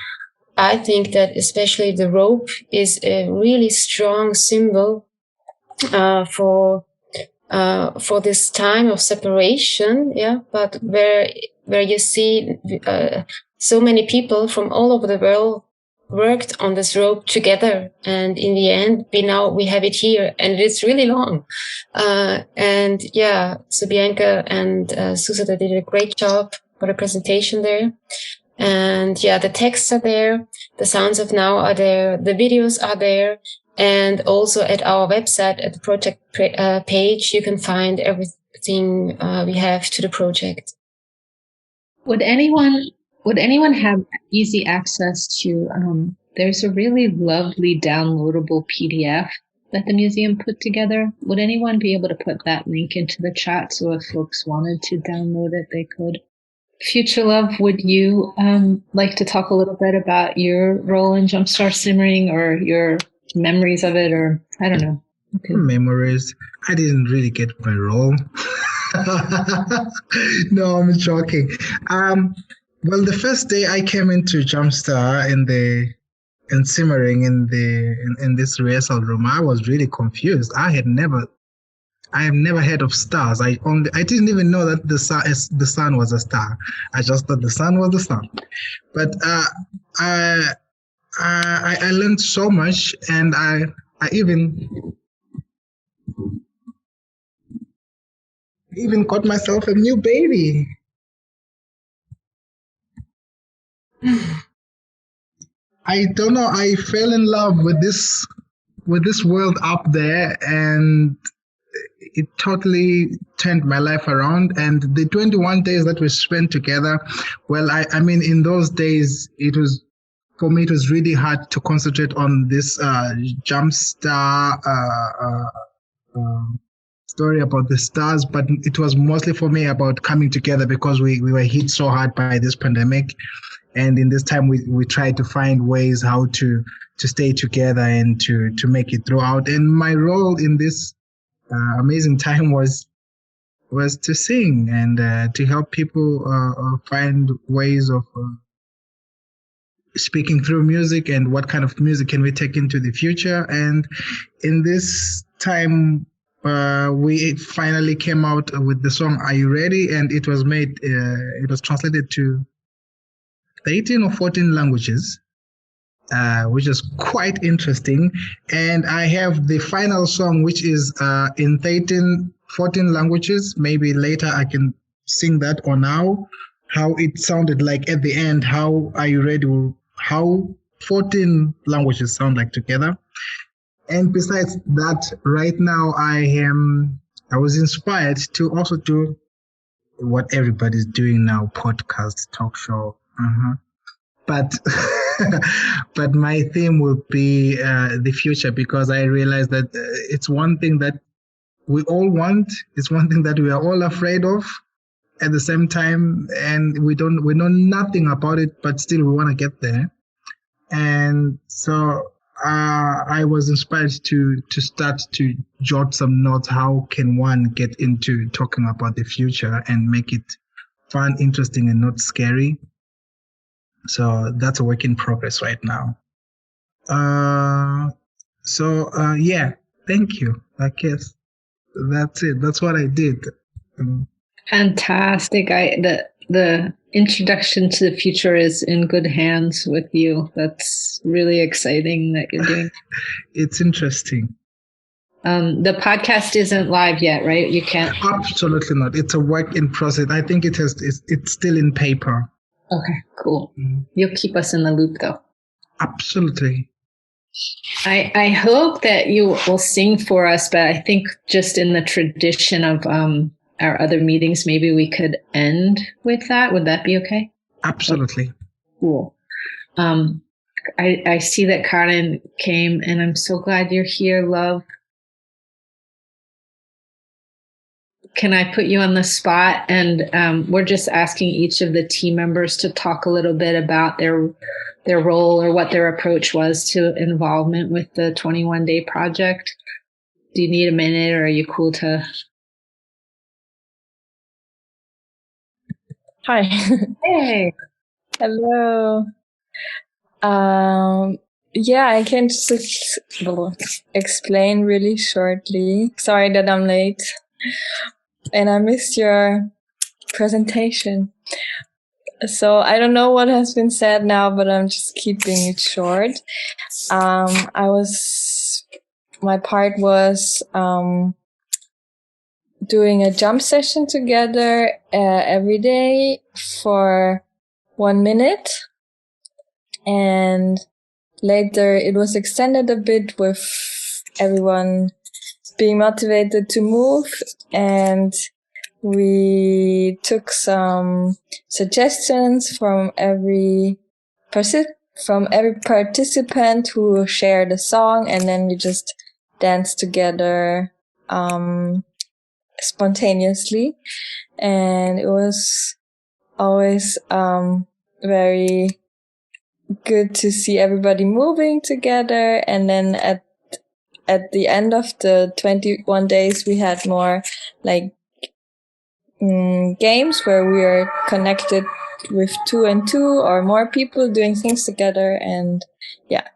I think that especially the rope is a really strong symbol for this time of separation, but where you see so many people from all over the world worked on this rope together, and in the end we have it here, and it's really long. So Bianca and Susana did a great job for the presentation there. And the texts are there, the sounds of now are there, the videos are there, And also at our website, at the project page, you can find everything we have to the project. Would anyone have easy access to, there's a really lovely downloadable PDF that the museum put together. Would anyone be able to put that link into the chat so if folks wanted to download it, they could? Future Love, would you like to talk a little bit about your role in Jumpstart Simmering or your memories of it, or I don't know? Okay. Memories. I didn't really get my role. No, I'm joking. Well, the first day I came into Jumpstart in Simmering in this rehearsal room, I was really confused. I have never heard of stars. I didn't even know that the sun was a star. I just thought the sun was the sun. But I learned so much, and I even got myself a new baby. I don't know. I fell in love with this world up there, and it totally turned my life around. And the 21 days that we spent together, well, I mean, in those days, for me, it was really hard to concentrate on this Jumpstart story about the stars, but it was mostly for me about coming together because we were hit so hard by this pandemic. And in this time, we tried to find ways how to stay together and to make it throughout. And my role in this amazing time was to sing and to help people find ways of speaking through music and what kind of music can we take into the future. And in this time, we finally came out with the song "Are You Ready?" and it was made. It was translated to 13 or 14 languages, which is quite interesting. And I have the final song, which is in 14 languages. Maybe later I can sing that, or now, how it sounded like at the end. How Are You Ready? How 14 languages sound like together. And besides that, right now I was inspired to also do what everybody's doing now, podcast, talk show. But but my theme will be the future, because I realize that it's one thing that we all want. It's one thing that we are all afraid of at the same time, and we know nothing about it, but still we want to get there. And so I was inspired to start to jot some notes. How can one get into talking about the future and make it fun, interesting, and not scary? So that's a work in progress right now. Yeah, thank you. I guess that's it. That's what I did. Fantastic. The introduction to the future is in good hands with you. That's really exciting that you're doing. It's interesting. The podcast isn't live yet, right? You can't. Absolutely not. It's a work in process. I think it's still in paper. Okay, cool. You'll keep us in the loop, though. Absolutely. I hope that you will sing for us, but I think just in the tradition of our other meetings, maybe we could end with that. Would that be okay? Absolutely. Cool. I see that Karen came, and I'm so glad you're here, love. Can I put you on the spot? And we're just asking each of the team members to talk a little bit about their role or what their approach was to involvement with the 21-day project. Do you need a minute, or are you cool to? Hi. Hey. Hello. Yeah, I can just explain really shortly. Sorry that I'm late. And I missed your presentation. So I don't know what has been said now, but I'm just keeping it short. My part was doing a jump session together every day for 1 minute. And later it was extended a bit with everyone being motivated to move, and we took some suggestions from every participant who shared a song, and then we just danced together spontaneously, and it was always very good to see everybody moving together. And then at the end of the 21 days, we had more like games where we are connected with 2 and 2 or more people doing things together. And yeah,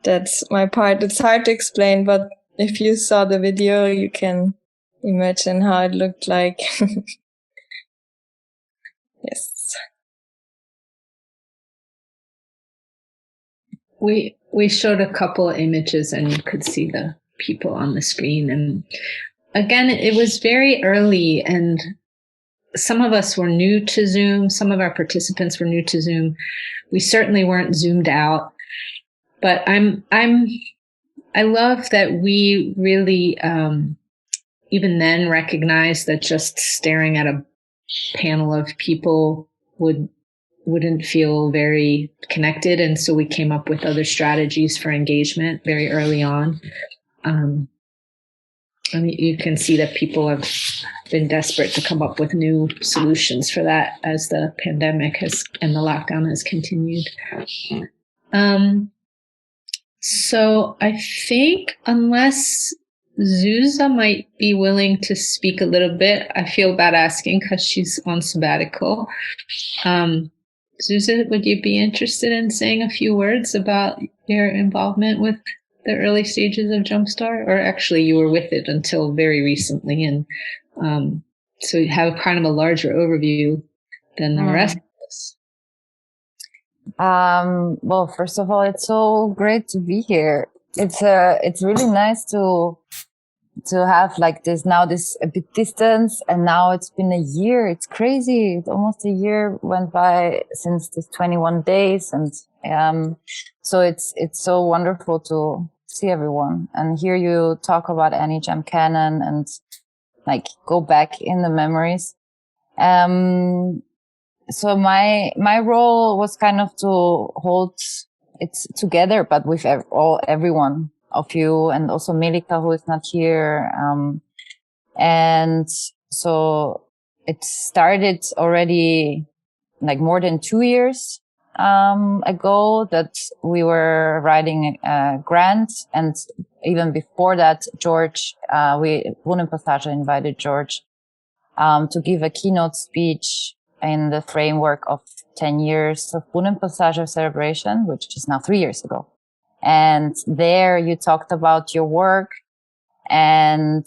that's my part. It's hard to explain, but if you saw the video, you can imagine how it looked like. Yes. We showed a couple of images and you could see the people on the screen. And again, it was very early, and some of us were new to Zoom. Some of our participants were new to Zoom. We certainly weren't Zoomed out, but I love that we really, even then recognized that just staring at a panel of people wouldn't feel very connected. And so we came up with other strategies for engagement very early on. I mean, you can see that people have been desperate to come up with new solutions for that as the pandemic and the lockdown has continued. So I think unless Zuza might be willing to speak a little bit, I feel bad asking because she's on sabbatical. Zuza, would you be interested in saying a few words about your involvement with the early stages of Jumpstart? Or actually, you were with it until very recently, and so you have kind of a larger overview than the rest of us. Well, first of all, it's so great to be here. It's really nice to have like this a bit distance, and now it's been a year. It's crazy. It's almost a year went by since this 21 days, and so it's so wonderful to see everyone and hear you talk about Annie Jump Canon and like go back in the memories. So my role was kind of to hold it together, but with everyone of you, and also Melika, who is not here. And so it started already like more than 2 years ago that we were writing a grant. And even before that, George, Brunnenpassage invited George to give a keynote speech in the framework of 10 years of Brunnenpassage celebration, which is now 3 years ago. And there you talked about your work and,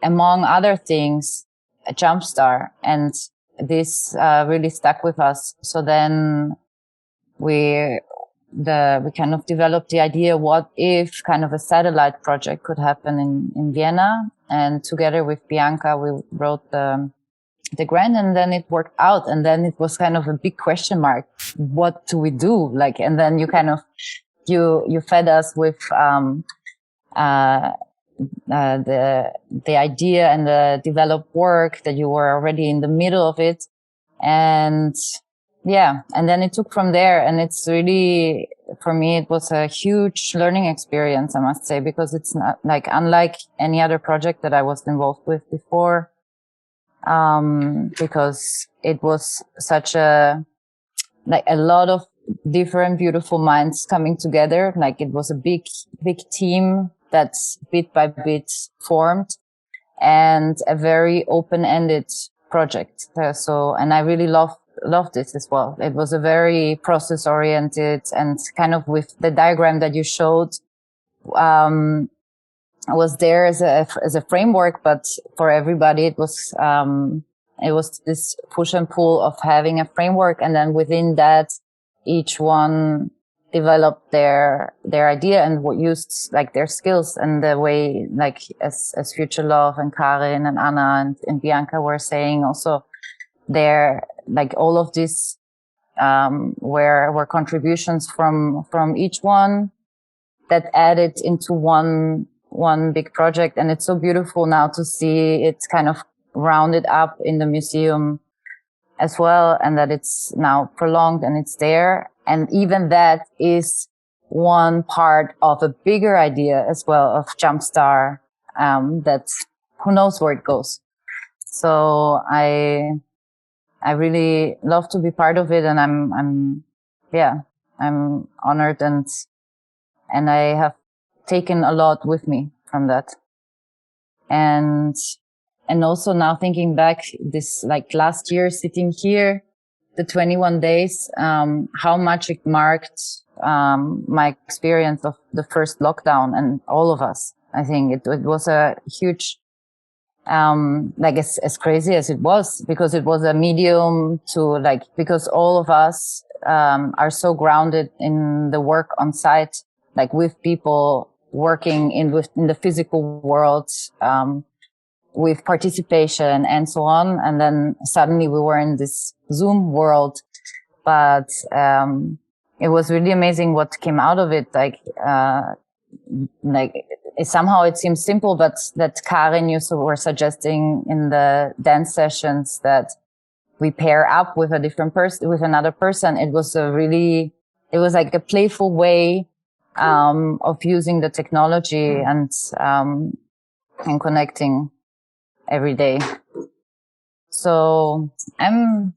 among other things, a Jumpstart. And this really stuck with us. So then we kind of developed the idea, what if kind of a satellite project could happen in Vienna? And together with Bianca, we wrote the grant, and then it worked out. And then it was kind of a big question mark. What do we do? Like, and then you kind of, you fed us with, the idea and the developed work that you were already in the middle of it. And yeah, and then it took from there. And it's really, for me, it was a huge learning experience, I must say, because it's not like, unlike any other project that I was involved with before, because it was such a lot of different beautiful minds coming together. Like it was a big team that's bit by bit formed, and a very open-ended project. And I really loved this as well. It was a very process-oriented, and kind of with the diagram that you showed, was there as a framework, but for everybody it was this push and pull of having a framework, and then within that, each one developed their idea and what used like their skills, and the way, like as Future Love and Karin and Anna and Bianca were saying also, there like all of this where were contributions from each one that added into one big project. And it's so beautiful now to see it kind of rounded up in the museum as well, and that it's now prolonged and it's there. And even that is one part of a bigger idea as well of Jumpstar, that who knows where it goes. So I really love to be part of it, and I'm honored, and I have taken a lot with me from that. And also now thinking back, this like last year sitting here, the 21 days, how much it marked my experience of the first lockdown, and all of us. I think it was a huge, like as crazy as it was, because it was a medium to because all of us are so grounded in the work on site, like with people working in the physical world, with participation and so on. And then suddenly we were in this Zoom world, but it was really amazing what came out of it. Somehow it seems simple, but that Karin, you were suggesting in the dance sessions that we pair up with a different person, with another person. It was like a playful way of using the technology and connecting every day. So I'm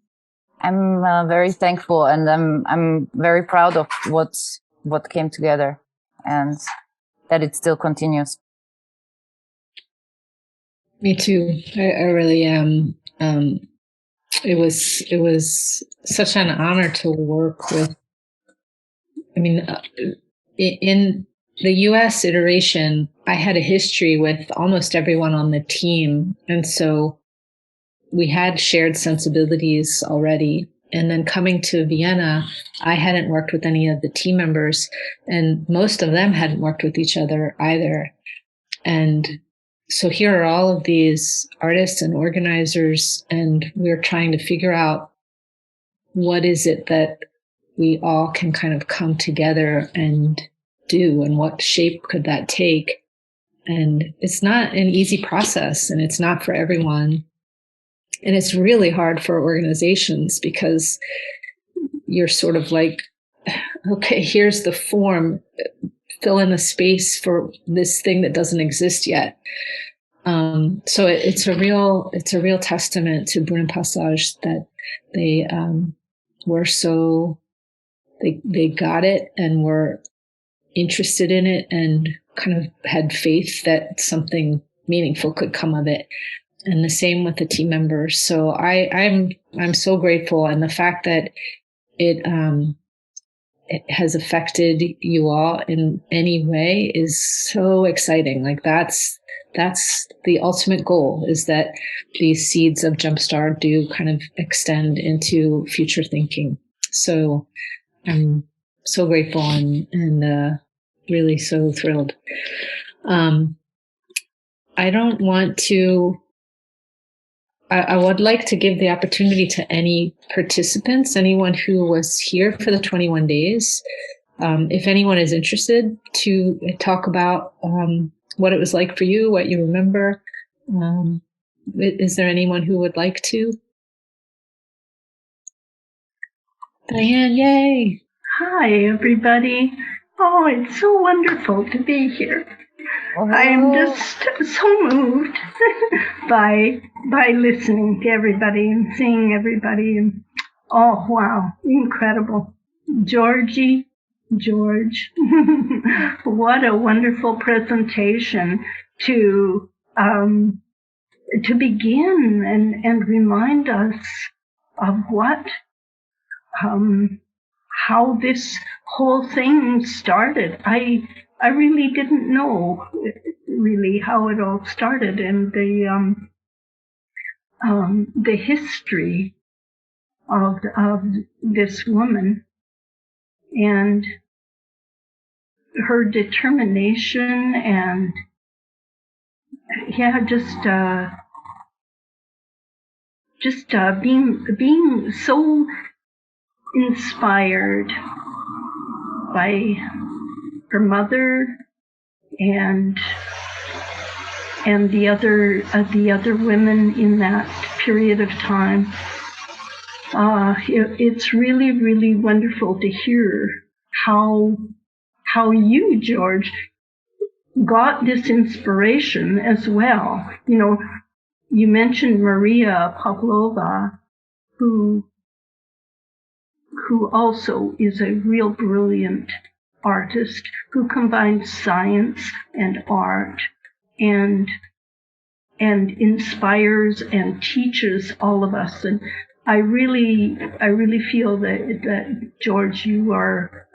very thankful, and I'm very proud of what came together, and that it still continues. Me too. I really am. It was such an honor to work with. I mean, in the US iteration, I had a history with almost everyone on the team. And so we had shared sensibilities already. And then coming to Vienna, I hadn't worked with any of the team members, and most of them hadn't worked with each other either. And so here are all of these artists and organizers, and we're trying to figure out what is it that we all can kind of come together and do, and what shape could that take. And it's not an easy process, and it's not for everyone. And it's really hard for organizations, because you're sort of like, okay, here's the form, fill in the space for this thing that doesn't exist yet. So it's a real testament to Brun Passage that they were so, they got it and were interested in it, and kind of had faith that something meaningful could come of it. And the same with the team members. So I'm so grateful, and the fact that it has affected you all in any way is so exciting. Like that's the ultimate goal, is that these seeds of Jumpstar do kind of extend into future thinking. So I'm so grateful and really so thrilled. I don't want to. I would like to give the opportunity to any participants, anyone who was here for the 21 days, if anyone is interested, to talk about what it was like for you, what you remember. Is there anyone who would like to? Diane, yay! Hi, everybody. Oh, it's so wonderful to be here. I am just so moved by listening to everybody and seeing everybody. And oh, wow, incredible. George, what a wonderful presentation to begin and remind us of how this whole thing started. I really didn't know really how it all started, and the history of this woman and her determination, and just being so inspired by her mother and the other women in that period of time. It's really, really wonderful to hear how you, George, got this inspiration as well. You know, you mentioned Maria Pavlova, who also is a real brilliant artist who combines science and art and inspires and teaches all of us. And I really feel that George, you are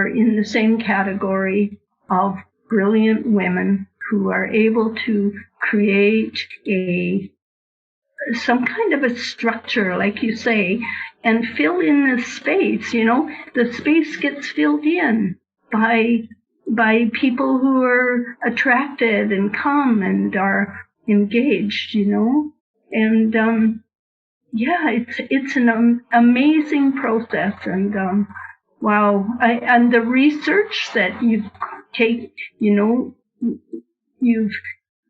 in the same category of brilliant women who are able to create some kind of a structure, like you say, and fill in the space. You know, the space gets filled in by people who are attracted and come and are engaged, you know. And yeah, it's an amazing process. And wow, and the research that you've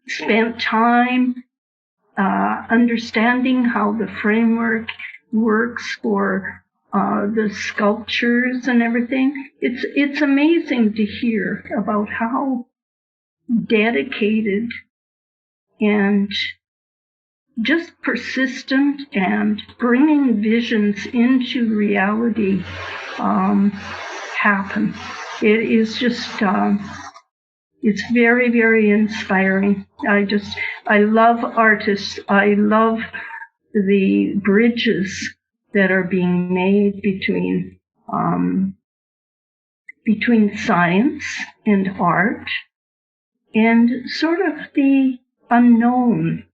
spent time understanding how the framework works for the sculptures and everything. It's amazing to hear about how dedicated and just persistent and bringing visions into reality happen. It is just it's very, very inspiring. I love artists. I love the bridges that are being made between science and art and sort of the unknown.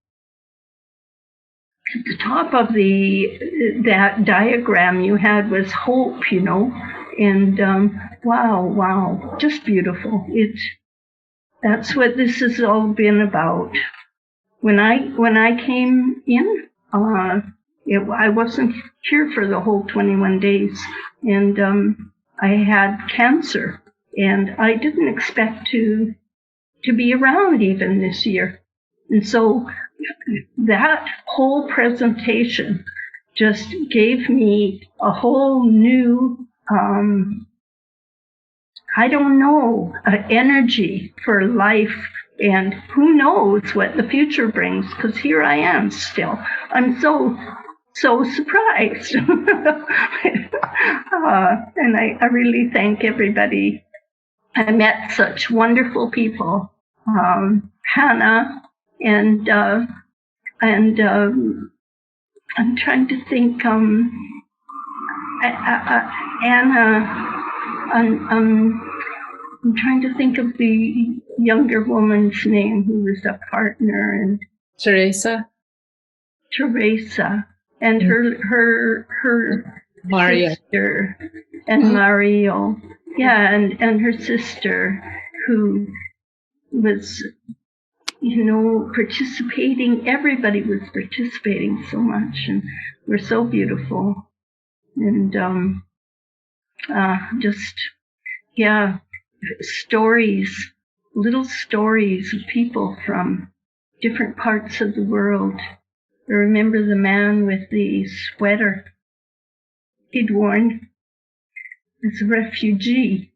At the top of that diagram you had was hope, you know, and wow, just beautiful. That's what this has all been about. When I came in, I wasn't here for the whole 21 days, and I had cancer, and I didn't expect to be around even this year. And so that whole presentation just gave me a whole new, energy for life. And who knows what the future brings, because here I am still. I'm so surprised. And I really thank everybody. I met such wonderful people. Hannah and I'm trying to think, Anna, I'm trying to think of the younger woman's name who was a partner, and Teresa, and her Mario. sister, and Mario, yeah, and her sister, who was, you know, participating. Everybody was participating so much, and were so beautiful, and just, yeah, little stories of people from different parts of the world. I remember the man with the sweater he'd worn as a refugee,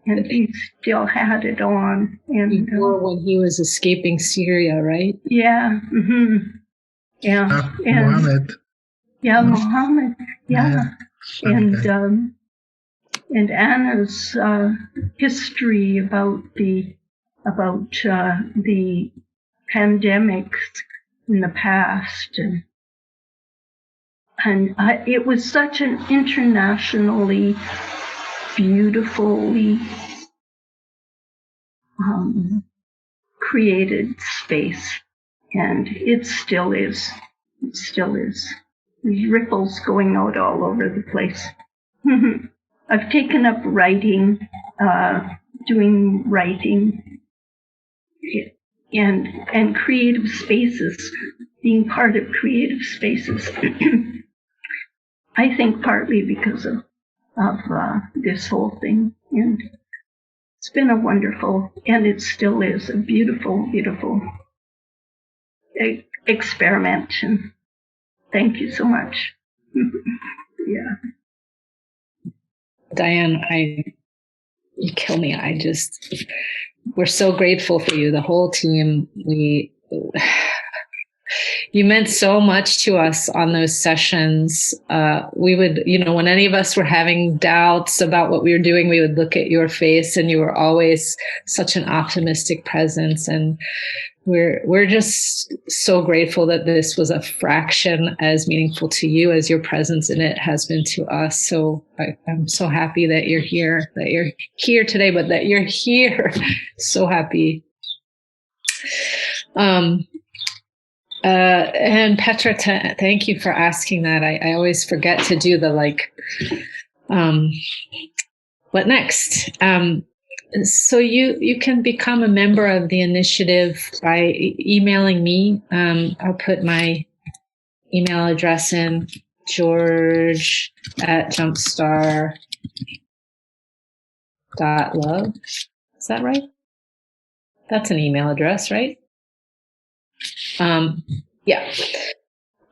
and he still had it on. And he wore when he was escaping Syria, right? Yeah. Mm-hmm. Yeah. Mohammed. Yeah, Mohammed. Yeah. And Anna's history about the pandemics in the past, and it was such an internationally beautifully created space, and it still is. It still is. There's ripples going out all over the place. I've taken up writing, doing writing, and creative spaces, being part of creative spaces. I think partly because of this whole thing. And it's been a wonderful, and it still is a beautiful, beautiful experiment. And thank you so much. Yeah. Diane, you kill me. We're so grateful for you, the whole team. You meant so much to us on those sessions. We would, when any of us were having doubts about what we were doing, we would look at your face, and you were always such an optimistic presence. And we're just so grateful that this was a fraction as meaningful to you as your presence in it has been to us. So I'm so happy that you're here today, but that you're here. So happy. And Petra, thank you for asking that. I always forget to do the what next? So you can become a member of the initiative by emailing me. I'll put my email address in, george@jumpstar.love. Is that right? That's an email address, right? Yeah.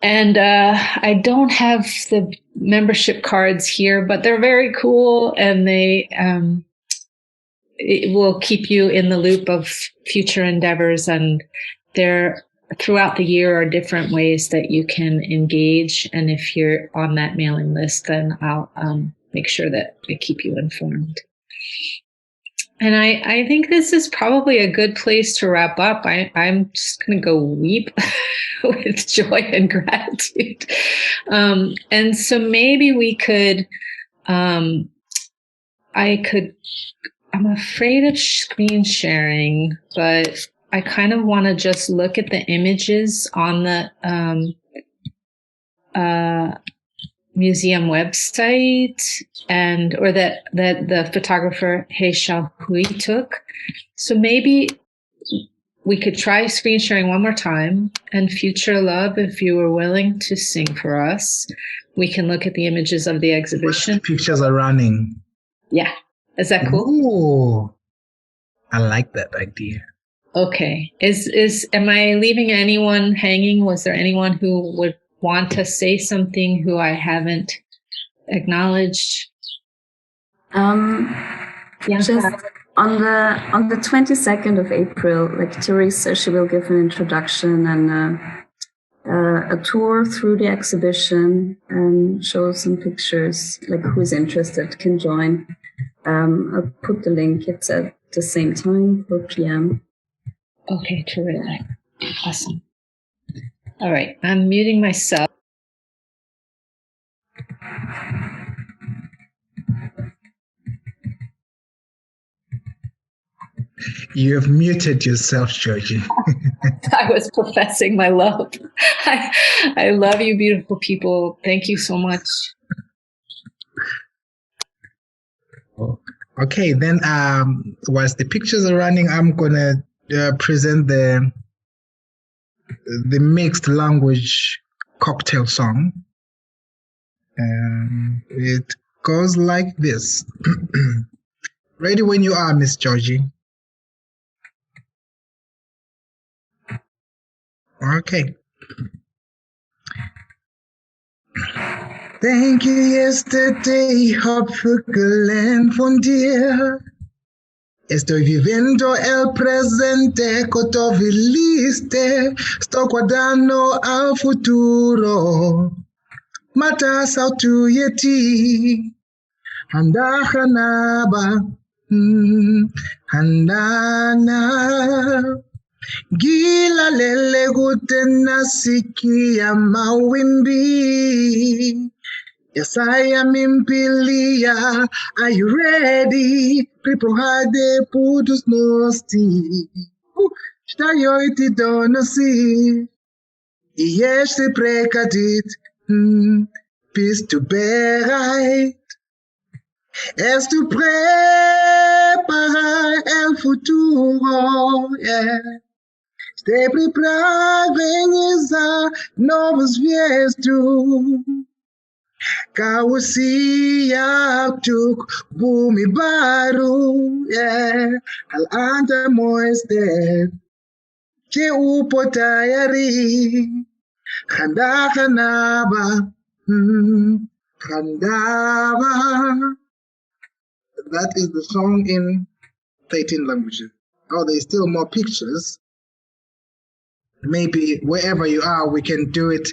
And I don't have the membership cards here, but they're very cool, and it will keep you in the loop of future endeavors. And there, throughout the year, are different ways that you can engage. And if you're on that mailing list, then I'll make sure that I keep you informed. And I think this is probably a good place to wrap up. I'm just going to go weep with joy and gratitude. And so maybe we could, I'm afraid of screen sharing, but I kind of want to just look at the images on the museum website, or that the photographer He Xiaohui took. So maybe we could try screen sharing one more time, and future love, if you were willing to sing for us, we can look at the images of the exhibition. Pictures are running. Yeah. Is that cool? Ooh, I like that idea. Okay. Am I leaving anyone hanging? Was there anyone who would want to say something who I haven't acknowledged? Just on the 22nd of April, like Teresa, she will give an introduction and a tour through the exhibition and show some pictures. Like, who's interested can join. I'll put the link. It's at the same time, 4 p.m. Okay, terrific. Awesome. All right, I'm muting myself. You have muted yourself, Georgie. I was professing my love. I love you, beautiful people. Thank you so much. Okay, then whilst the pictures are running, I'm gonna present the mixed language cocktail song. And it goes like this. Ready when you are, Miss Georgie. Okay. Thank you yesterday, hopeful gelernt von dir. Estoy viviendo el presente, coto viliste, sto guardando al futuro. Mata sautu yeti, handa hanaba, handana. Gila lele gutena sikia mawimbi. Yes, I am impilia. Are you ready? Priprohade putus nosti. Stajo iti donosi. Yes, se precadit. Bist du bereit? Es tu prepara el futuro. Yeah. Stay preparado, novos vies tu. Kausia tuk bumi baru, yeah. Al-anta moiste, ke upo tayari, handa ka na ba? Handa ba? That is the song in 13 languages. Oh, there's still more pictures. Maybe wherever you are, we can do it.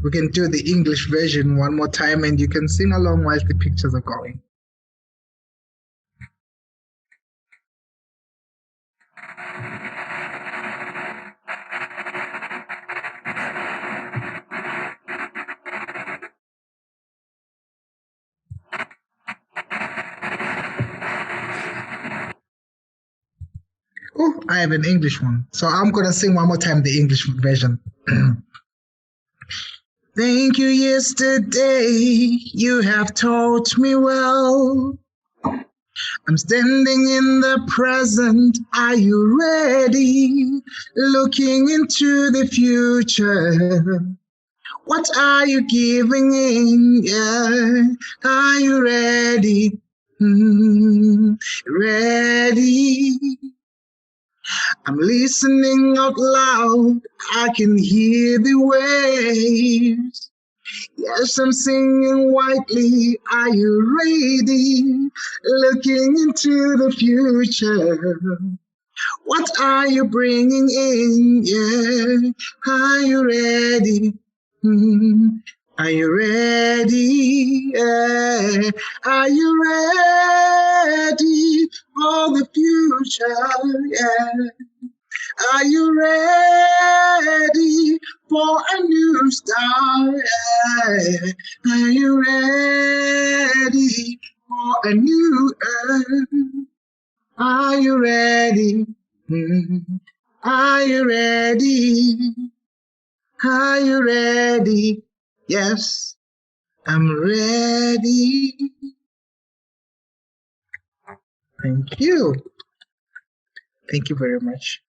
We can do the English version one more time and you can sing along whilst the pictures are going. Oh, I have an English one. So I'm going to sing one more time the English version. Thank you, yesterday. You have taught me well. I'm standing in the present. Are you ready? Looking into the future. What are you giving in? Yeah. Are you ready? Ready? I'm listening out loud. I can hear the waves. Yes, I'm singing whitely. Are you ready? Looking into the future. What are you bringing in? Yeah. Are you ready? Are you ready? Yeah. Are you ready for the future? Yeah. Are you ready for a new start? Yeah. Are you ready for a new earth? Are you ready? Are you ready? Are you ready? Yes, I'm ready. Thank you. Thank you very much.